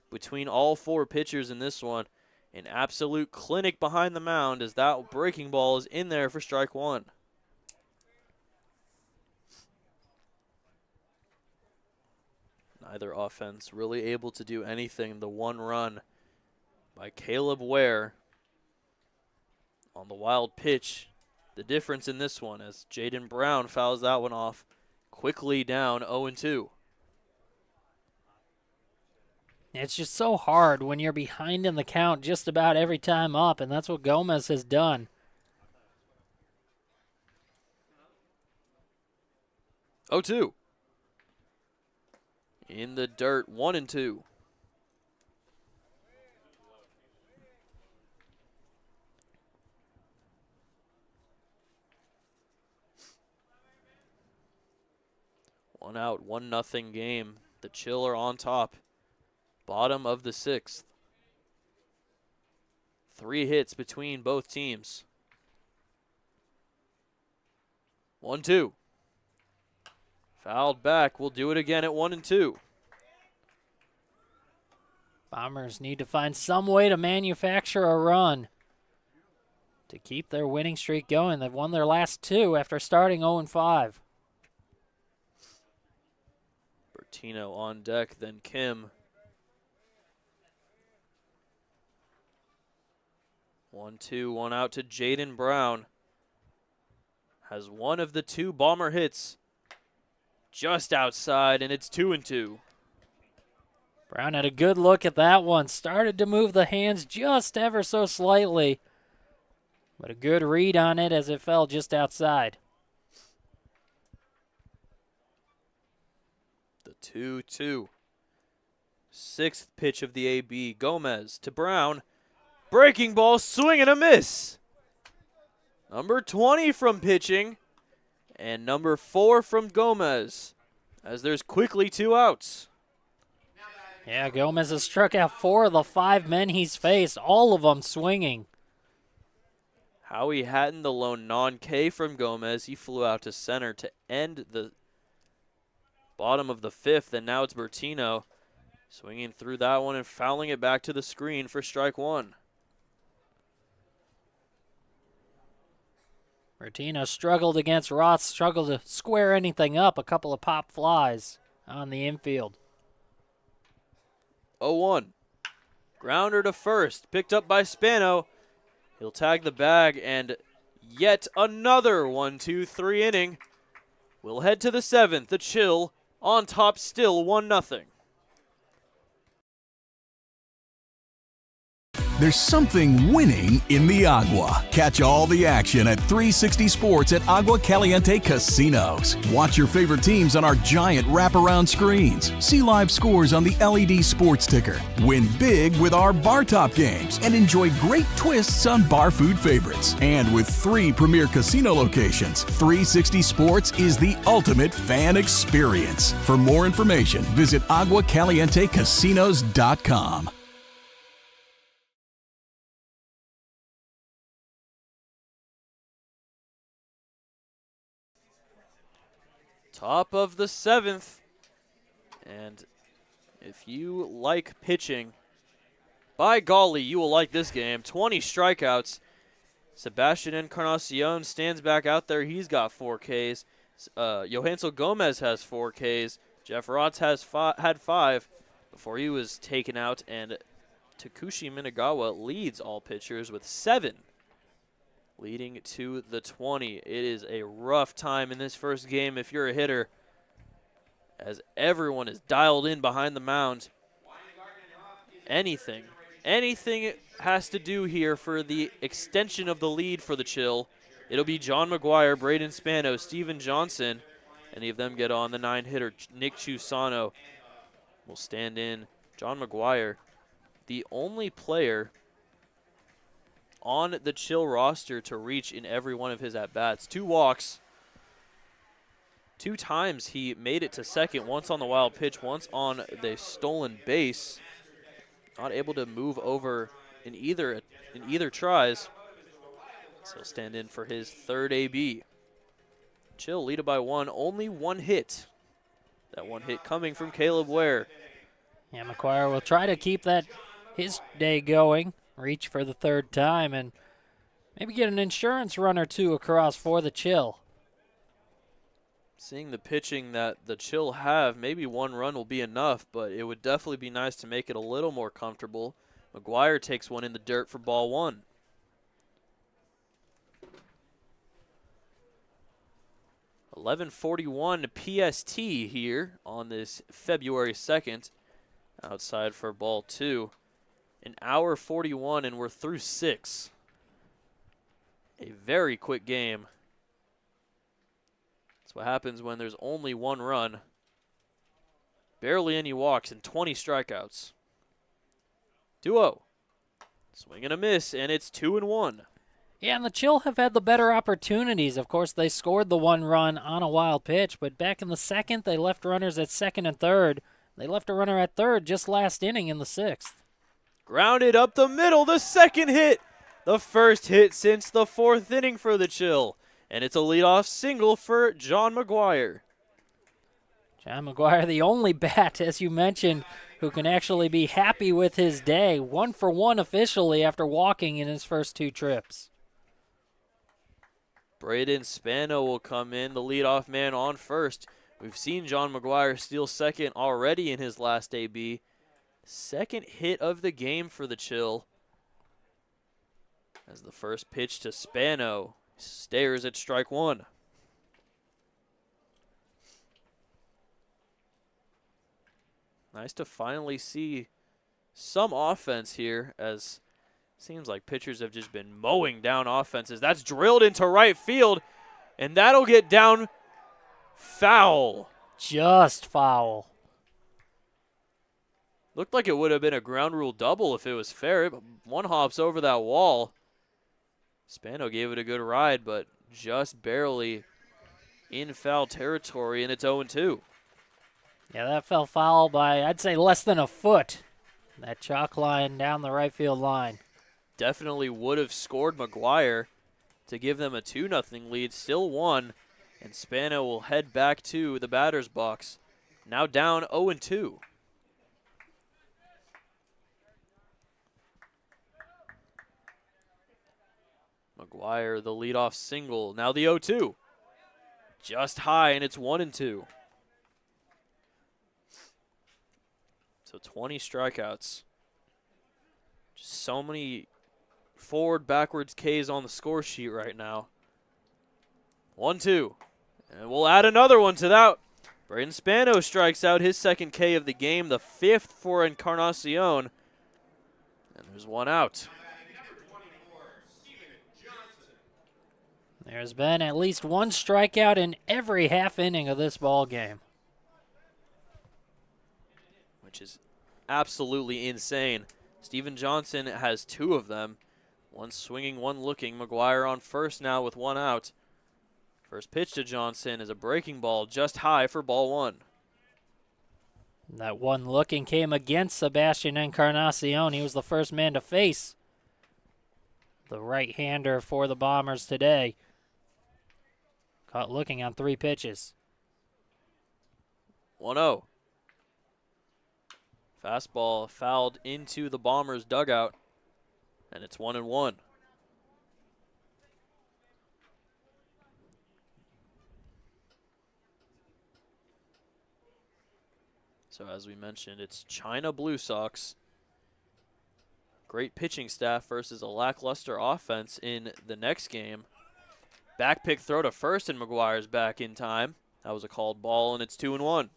between all 4 pitchers in this one. An absolute clinic behind the mound as that breaking ball is in there for strike 1. Neither offense really able to do anything. The 1 run by Caleb Ware on the wild pitch. The difference in this one as Jaden Brown fouls that one off quickly down 0-2. It's just so hard when you're behind in the count just about every time up, and that's what Gomez has done. 0-2. In the dirt, 1-2. One out, 1-0 game. The Chiller on top. Bottom of the 6th. 3 hits between both teams. 1-2. Fouled back. We'll do it again at 1-2. Bombers need to find some way to manufacture a run to keep their winning streak going. They've won their last 2 after starting 0-5. Bertino on deck, then Kim. 1-2, 1 out to Jaden Brown. Has one of the 2 Bomber hits just outside, and it's 2-2. Brown had a good look at that one. Started to move the hands just ever so slightly, but a good read on it as it fell just outside. The 2-2. 6th pitch of the AB. Gomez to Brown. Breaking ball, swing and a miss. Number 20 from pitching. And number 4 from Gomez. As there's quickly 2 outs. Yeah, Gomez has struck out 4 of the 5 men he's faced, all of them swinging. Howie Hatton, the lone non-K from Gomez. He flew out to center to end the bottom of the 5th, and now it's Bertino swinging through that one and fouling it back to the screen for strike 1. Bertino struggled against Roth, struggled to square anything up. A couple of pop flies on the infield. 0-1. Grounder to first, picked up by Spano. He'll tag the bag, and yet another 1-2-3 inning. We'll head to the 7th. The Chill on top still 1-0. There's something winning in the Agua. Catch all the action at 360 Sports at Agua Caliente Casinos. Watch your favorite teams on our giant wraparound screens. See live scores on the LED sports ticker. Win big with our bar top games and enjoy great twists on bar food favorites. And with 3 premier casino locations, 360 Sports is the ultimate fan experience. For more information, visit aguacalientecasinos.com. Top of the 7th. And if you like pitching, by golly, you will like this game. 20 strikeouts. Sebastian Encarnacion stands back out there. He's got 4 Ks. Johansel Gomez has 4 Ks. Jeff Rotz has had 5 before he was taken out. And Takushi Minagawa leads all pitchers with 7. Leading to the 20. It is a rough time in this first game if you're a hitter, as everyone is dialed in behind the mound. Anything has to do here for the extension of the lead for the Chill. It'll be John McGuire, Braden Spano, Steven Johnson. Any of them get on. The 9-hitter, Nick Chusano, will stand in. John McGuire, the only player on the Chill roster to reach in every one of his at-bats. 2 walks. 2 times he made it to second, once on the wild pitch, once on the stolen base. Not able to move over in either tries. So he'll stand in for his 3rd AB. Chill leaded by 1, only 1 hit. That 1 hit coming from Caleb Ware. Yeah, McGuire will try to keep his day going. Reach for the 3rd time and maybe get an insurance run or 2 across for the Chill. Seeing the pitching that the Chill have, maybe 1 run will be enough, but it would definitely be nice to make it a little more comfortable. McGuire takes one in the dirt for ball 1. .11:41 PST here on this February 2nd. Outside for ball 2. An hour 41, and we're through 6. A very quick game. That's what happens when there's only 1 run. Barely any walks and 20 strikeouts. 2-0. Swing and a miss, and it's 2-1. Yeah, and the Chill have had the better opportunities. Of course, they scored the 1 run on a wild pitch, but back in the 2nd, they left runners at 2nd and 3rd. They left a runner at 3rd just last inning in the 6th. Grounded up the middle, the 2nd hit. The 1st hit since the 4th inning for the Chill. And it's a leadoff single for John McGuire. John McGuire, the only bat, as you mentioned, who can actually be happy with his day. 1 for 1 officially after walking in his first 2 trips. Braden Spano will come in, the leadoff man on first. We've seen John McGuire steal 2nd already in his last AB. 2nd hit of the game for the Chill. As the first pitch to Spano stares at strike 1. Nice to finally see some offense here, as seems like pitchers have just been mowing down offenses. That's drilled into right field, and that'll get down foul. Just foul. Looked like it would have been a ground rule double if it was fair. One hops over that wall. Spano gave it a good ride, but just barely in foul territory, and it's 0-2. Yeah, that fell foul by, I'd say, less than a foot. That chalk line down the right field line. Definitely would have scored McGuire to give them a 2-0 lead. Still one, and Spano will head back to the batter's box. Now down 0-2. McGuire, the leadoff single. Now the 0-2. Just high, and it's 1-2. So 20 strikeouts. Just so many forward, backwards Ks on the score sheet right now. 1-2. And we'll add another one to that. Braden Spano strikes out his second K of the game, the 5th for Encarnacion. And there's one out. There's been at least one strikeout in every half inning of this ball game, which is absolutely insane. Steven Johnson has 2 of them. One swinging, one looking. McGuire on first now with 1 out. First pitch to Johnson is a breaking ball just high for ball 1. That one looking came against Sebastian Encarnacion. He was the first man to face the right-hander for the Bombers today. Caught looking on 3 pitches. 1-0. Fastball fouled into the Bombers' dugout, and it's 1-1. So as we mentioned, it's China Blue Sox. Great pitching staff versus a lackluster offense in the next game. Back pick throw to first, and McGuire's back in time. That was a called ball, and it's 2-1.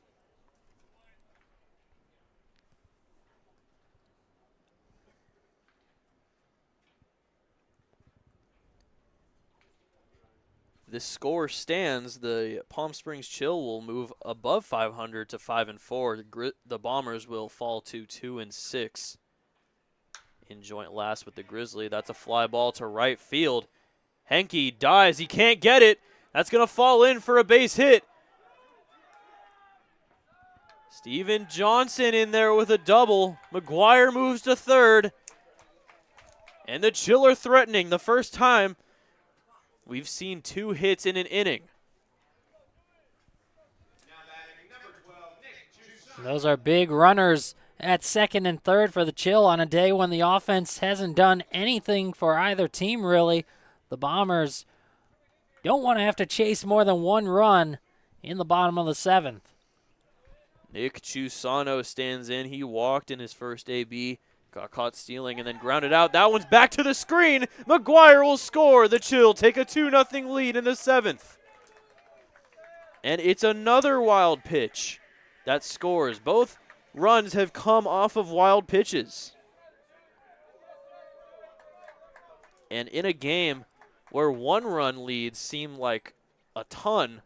This score stands, the Palm Springs Chill will move above 500 to 5-4. The Bombers will fall to 2-6 in joint last with the Grizzly. That's a fly ball to right field. Henke dives. He can't get it. That's going to fall in for a base hit. Steven Johnson in there with a double. McGuire moves to third. And the Chill are threatening. The first time we've seen 2 hits in an inning. Those are big runners at second and third for the Chill on a day when the offense hasn't done anything for either team, really. The Bombers don't want to have to chase more than 1 run in the bottom of the 7th. Nick Chusano stands in. He walked in his first AB. Got caught stealing and then grounded out. That one's back to the screen. McGuire will score. The Chill take a 2-0 lead in the 7th. And it's another wild pitch that scores. Both runs have come off of wild pitches. And in a game where 1-run leads seem like a ton,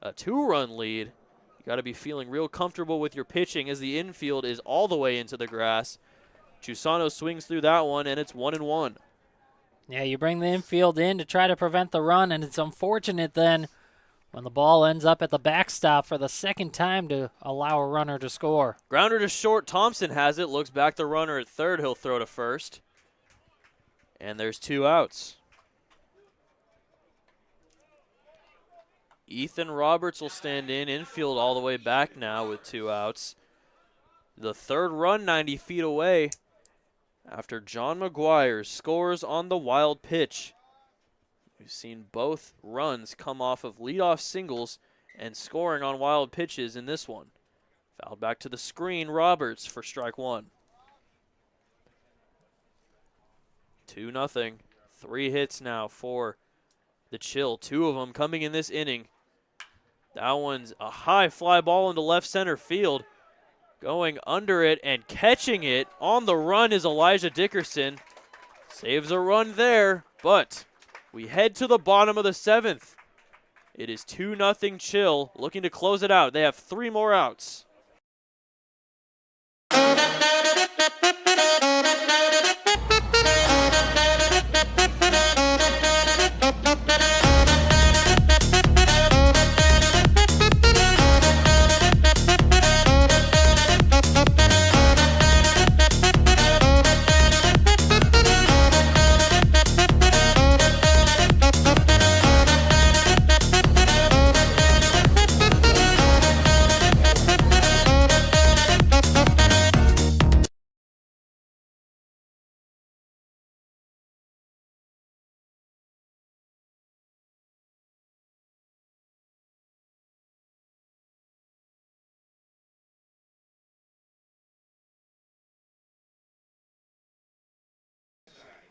a 2-run lead, you got to be feeling real comfortable with your pitching as the infield is all the way into the grass. Chusano swings through that one, and it's 1-1. Yeah, you bring the infield in to try to prevent the run, and it's unfortunate then when the ball ends up at the backstop for the second time to allow a runner to score. Grounder to short. Thompson has it. Looks back the runner at third. He'll throw to first. And there's 2 outs. Ethan Roberts will stand in. Infield all the way back now with 2 outs. The third run 90 feet away after John McGuire scores on the wild pitch. We've seen both runs come off of leadoff singles and scoring on wild pitches in this one. Fouled back to the screen, Roberts for strike 1. 2-0. 3 hits now for the Chill. 2 of them coming in this inning. That one's a high fly ball into left center field. Going under it and catching it on the run is Elijah Dickerson. Saves a run there, but we head to the bottom of the 7th. It is 2-0 Chill, looking to close it out. They have 3 more outs.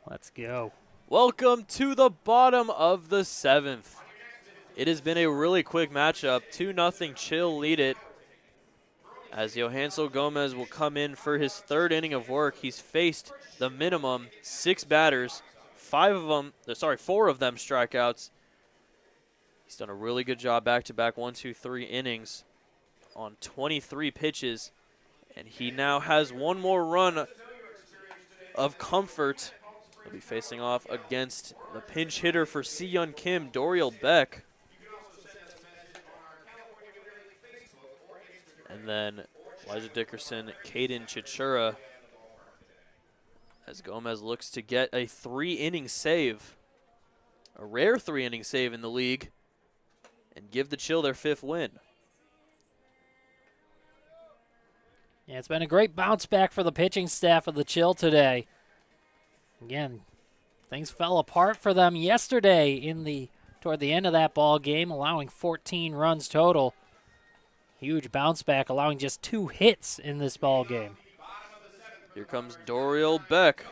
Let's go. Welcome to the bottom of the 7th. It has been a really quick matchup. 2-0 Chill lead it. As Johansel Gomez will come in for his 3rd inning of work. He's faced the minimum 6 batters. 4 of them strikeouts. He's done a really good job back-to-back 1, 2, 3 innings on 23 pitches. And he now has one more run of comfort. He'll be facing off against the pinch hitter for Si-Yeon Kim, Doriel Beck. And then Elijah Dickerson, Caden Chichura, as Gomez looks to get a 3-inning save, a rare 3-inning save in the league, and give the Chill their 5th win. Yeah, it's been a great bounce back for the pitching staff of the Chill today. Again, things fell apart for them yesterday toward the end of that ball game, allowing 14 runs total. Huge bounce back, allowing just 2 hits in this ball game. Here comes Doriel Beck.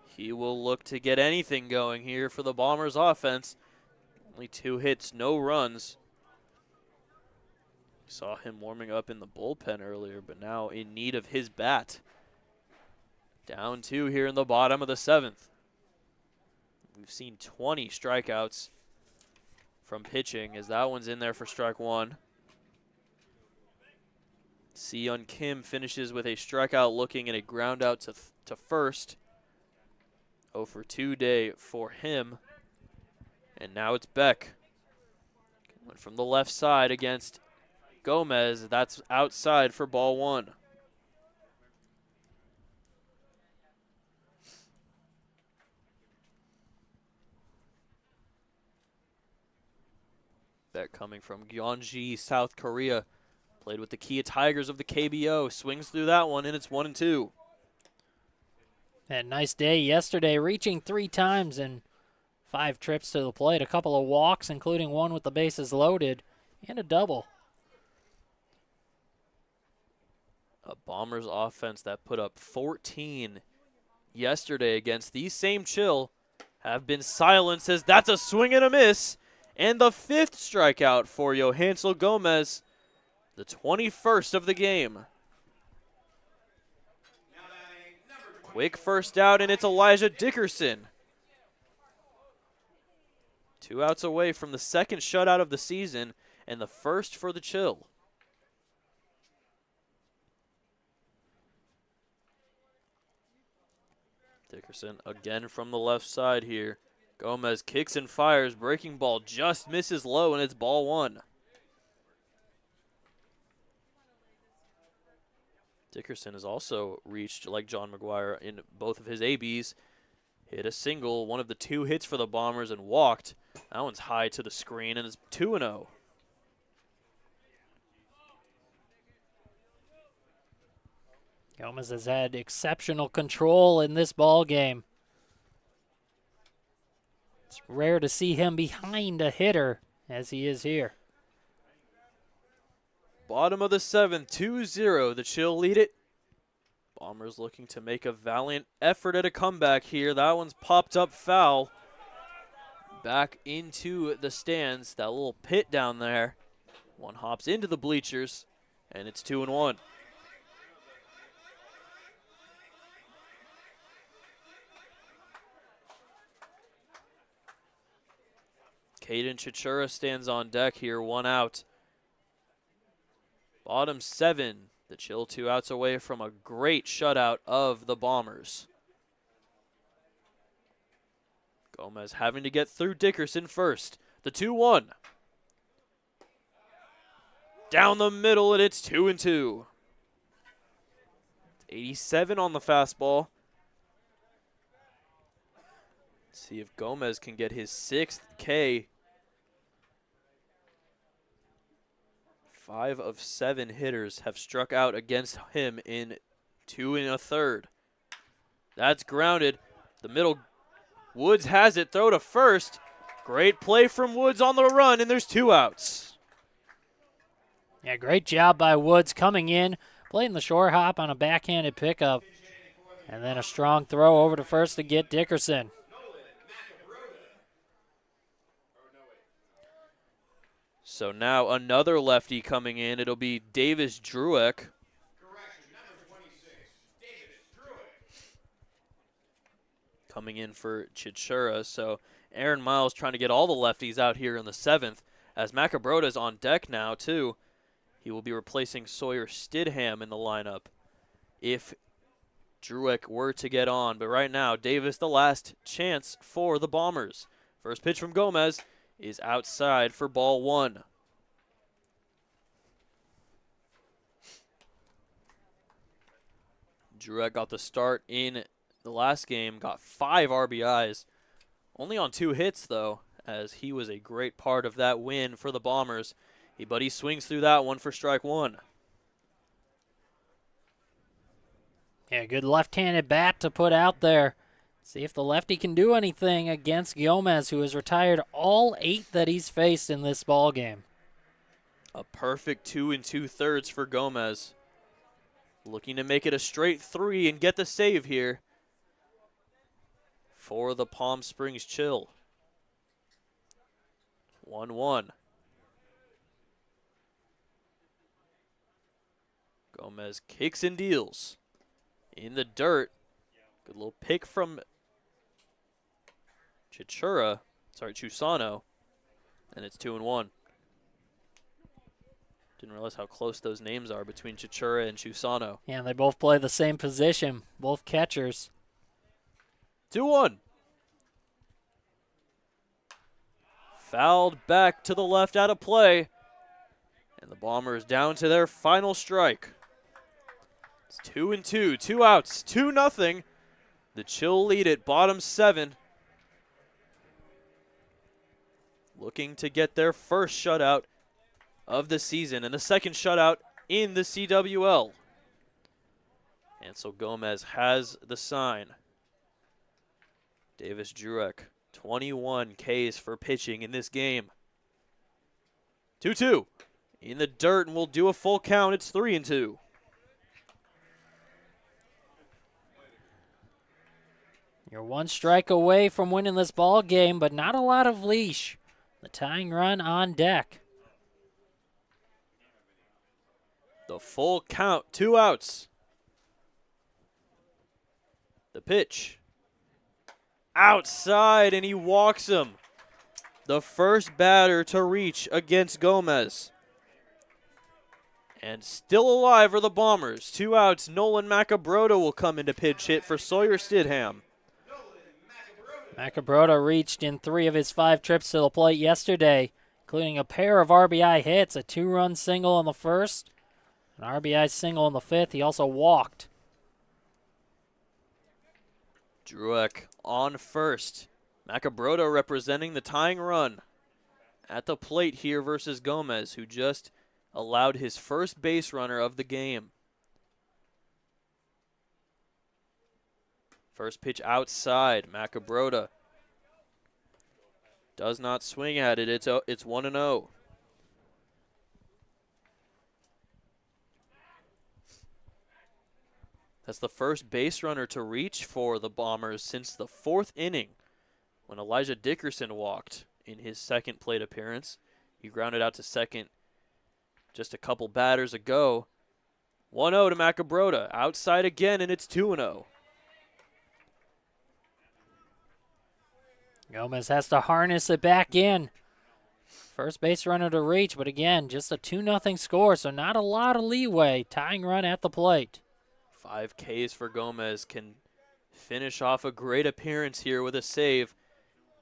He will look to get anything going here for the Bombers offense. Only 2 hits, no runs. Saw him warming up in the bullpen earlier, but now in need of his bat. Down 2 here in the bottom of the 7th. We've seen 20 strikeouts from pitching, as that one's in there for strike 1. Si-Yeon Kim finishes with a strikeout looking and a ground out to first. 0 for 2 day for him. And now it's Beck. Went from the left side against Gomez. That's outside for ball 1. Beck coming from Gyeonggi, South Korea. Played with the Kia Tigers of the KBO. Swings through that one, and it's 1-2. Had a nice day yesterday, reaching 3 times and 5 trips to the plate. A couple of walks, including one with the bases loaded, and a double. A Bombers offense that put up 14 yesterday against these same Chill have been silenced, as that's a swing and a miss. And the 5th strikeout for Johansel Gomez, the 21st of the game. Quick first out, and it's Elijah Dickerson. 2 outs away from the 2nd shutout of the season and the 1st for the Chill. Dickerson again from the left side here. Gomez kicks and fires. Breaking ball just misses low, and it's ball 1. Dickerson has also reached, like John McGuire, in both of his ABs. Hit a single, one of the 2 hits for the Bombers, and walked. That one's high to the screen, and it's 2-0. Gomez has had exceptional control in this ball game. It's rare to see him behind a hitter as he is here. Bottom of the 7th, 2-0. The Chill lead it. Bombers looking to make a valiant effort at a comeback here. That one's popped up foul. Back into the stands. That little pit down there. One hops into the bleachers, and it's 2-1. Caden Chichura stands on deck here, 1 out. Bottom 7, the Chill 2 outs away from a great shutout of the Bombers. Gomez having to get through Dickerson first. The 2-1. Down the middle, and it's 2-2. 87 on the fastball. Let's see if Gomez can get his 6th K. 5 of 7 hitters have struck out against him in 2 1/3. That's grounded. The middle, Woods has it. Throw to first. Great play from Woods on the run, and there's 2 outs. Yeah, great job by Woods coming in, playing the short hop on a backhanded pickup. And then a strong throw over to first to get Dickerson. So now another lefty coming in. It'll be Davis Druick. Coming in for Chichura. So Aaron Miles trying to get all the lefties out here in the 7th. As Macabroda's on deck now, too. He will be replacing Sawyer Stidham in the lineup if Druick were to get on. But right now, Davis, the last chance for the Bombers. First pitch from Gomez is outside for ball 1. Druick got the start in the last game, got 5 RBIs. Only on 2 hits, though, as he was a great part of that win for the Bombers. But he swings through that one for strike 1. Yeah, good left-handed bat to put out there. See if the lefty can do anything against Gomez, who has retired all 8 that he's faced in this ball game. A perfect 2 2/3 for Gomez. Looking to make it a straight 3 and get the save here for the Palm Springs Chill. 1-1. Gomez kicks and deals in the dirt. Good little pick from Chusano, and it's 2-1. Didn't realize how close those names are between Chichura and Chusano. Yeah, they both play the same position, both catchers. 2-1. Fouled back to the left out of play, and the Bombers down to their final strike. It's 2-2, 2 outs, 2-0. The Chill lead at bottom 7. Looking to get their first shutout of the season and the second shutout in the CWL. Ansel Gomez has the sign. Davis Druick, 21 Ks for pitching in this game. 2-2 in the dirt, and we'll do a full count. It's 3-2. You're 1 strike away from winning this ball game, but not a lot of leash. The tying run on deck. The full count, 2 outs. The pitch. Outside, and he walks him. The first batter to reach against Gomez. And still alive are the Bombers. 2 outs. Nolan Macabroda will come into pitch hit for Sawyer Stidham. Macabroda reached in 3 of his 5 trips to the plate yesterday, including a pair of RBI hits, a 2-run single in the first, an RBI single in the 5th. He also walked. Druick on first. Macabroda representing the tying run at the plate here versus Gomez, who just allowed his first base runner of the game. First pitch outside. Macabroda does not swing at it. It's 1-0. That's the first base runner to reach for the Bombers since the 4th inning when Elijah Dickerson walked in his second plate appearance. He grounded out to second just a couple batters ago. 1-0 to Macabroda. Outside again, and it's 2-0. Gomez has to harness it back in. First base runner to reach, but again, just a 2-0 score, so not a lot of leeway. Tying run at the plate. 5 Ks for Gomez, can finish off a great appearance here with a save.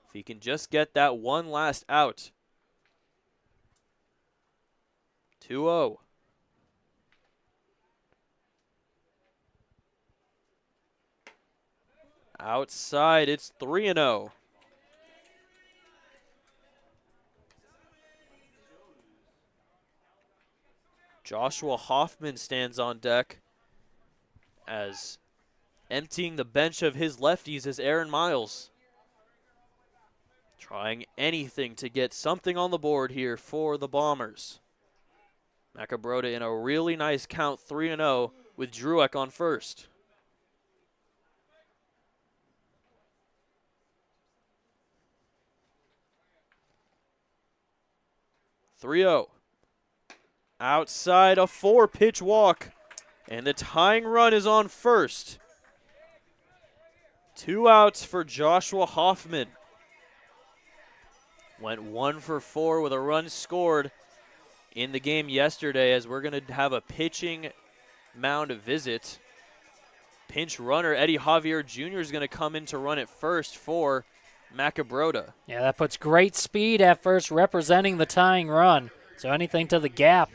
If he can just get that one last out. 2-0. Outside, it's 3-0. Joshua Hoffman stands on deck, as emptying the bench of his lefties is Aaron Miles. Trying anything to get something on the board here for the Bombers. Macabroda in a really nice count, 3-0, with Druick on first. 3-0. Outside, a 4-pitch walk, and the tying run is on first. 2 outs for Joshua Hoffman. Went 1 for 4 with a run scored in the game yesterday, as we're going to have a pitching mound visit. Pinch runner Eddie Javier Jr. is going to come in to run it first for Macabrota. Yeah, that puts great speed at first, representing the tying run. So anything to the gap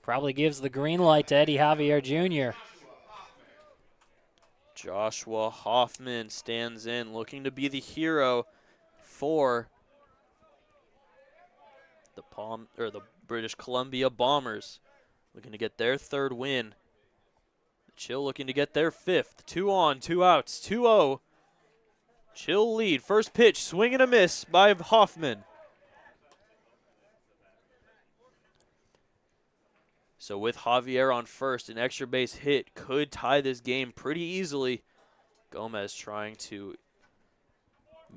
probably gives the green light to Eddie Javier Jr. Joshua Hoffman stands in, looking to be the hero for the British Columbia Bombers, looking to get their 3rd win. Chill looking to get their 5th. 2 on, 2 outs, 2-0. Chill lead. First pitch, swing and a miss by Hoffman. So with Javier on first, an extra base hit could tie this game pretty easily. Gomez trying to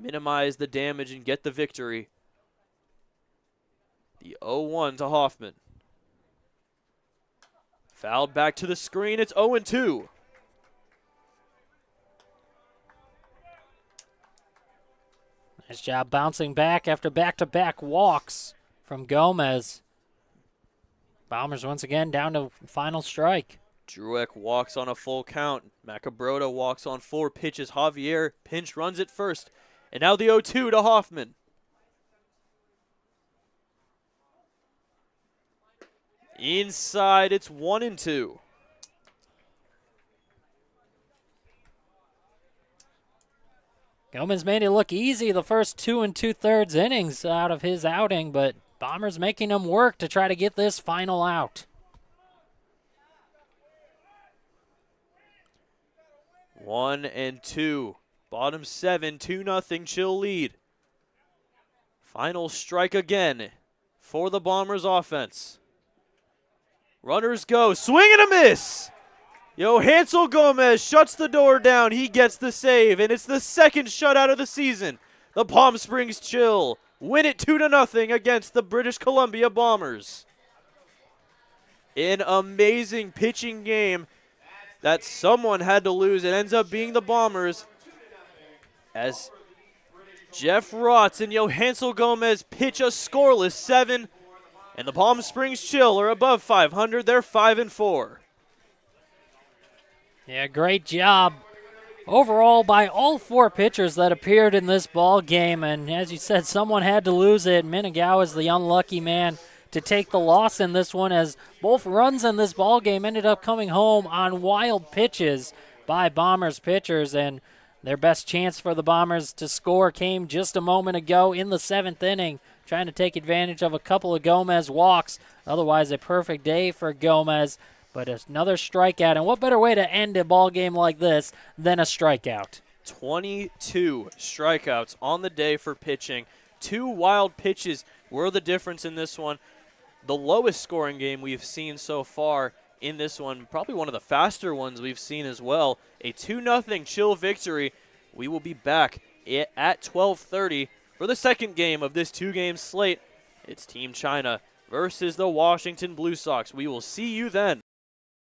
minimize the damage and get the victory. The 0-1 to Hoffman. Fouled back to the screen. It's 0-2. Nice job bouncing back after back-to-back walks from Gomez. Bombers once again down to final strike. Drueck walks on a full count. Macabrota walks on 4 pitches. Javier pinch runs it first. And now the 0-2 to Hoffman. Inside, it's 1-2. Gomez made it look easy the first 2 2/3 innings out of his outing, but Bombers making him work to try to get this final out. 1-2. Bottom 7, 2-0, Chill lead. Final strike again for the Bombers offense. Runners go, swing and a miss! Hansel Gomez shuts the door down. He gets the save, and it's the 2nd shutout of the season. The Palm Springs Chill win it 2-0 against the British Columbia Bombers. An amazing pitching game that someone had to lose. It ends up being the Bombers, as Jeff Rotz and Johansel Gomez pitch a scoreless 7, and the Palm Springs Chill are above 500. They're 5-4. Yeah, great job overall by all 4 pitchers that appeared in this ball game. And as you said, someone had to lose it. Minagawa is the unlucky man to take the loss in this one, as both runs in this ball game ended up coming home on wild pitches by Bombers pitchers. And their best chance for the Bombers to score came just a moment ago in the 7th inning, trying to take advantage of a couple of Gomez walks. Otherwise, a perfect day for Gomez. But another strikeout, and what better way to end a ball game like this than a strikeout? 22 strikeouts on the day for pitching. 2 wild pitches were the difference in this one. The lowest scoring game we've seen so far in this one, probably one of the faster ones we've seen as well. A 2-0 Chill victory. We will be back at 12:30 for the 2nd game of this 2-game slate. It's Team China versus the Washington Blue Sox. We will see you then.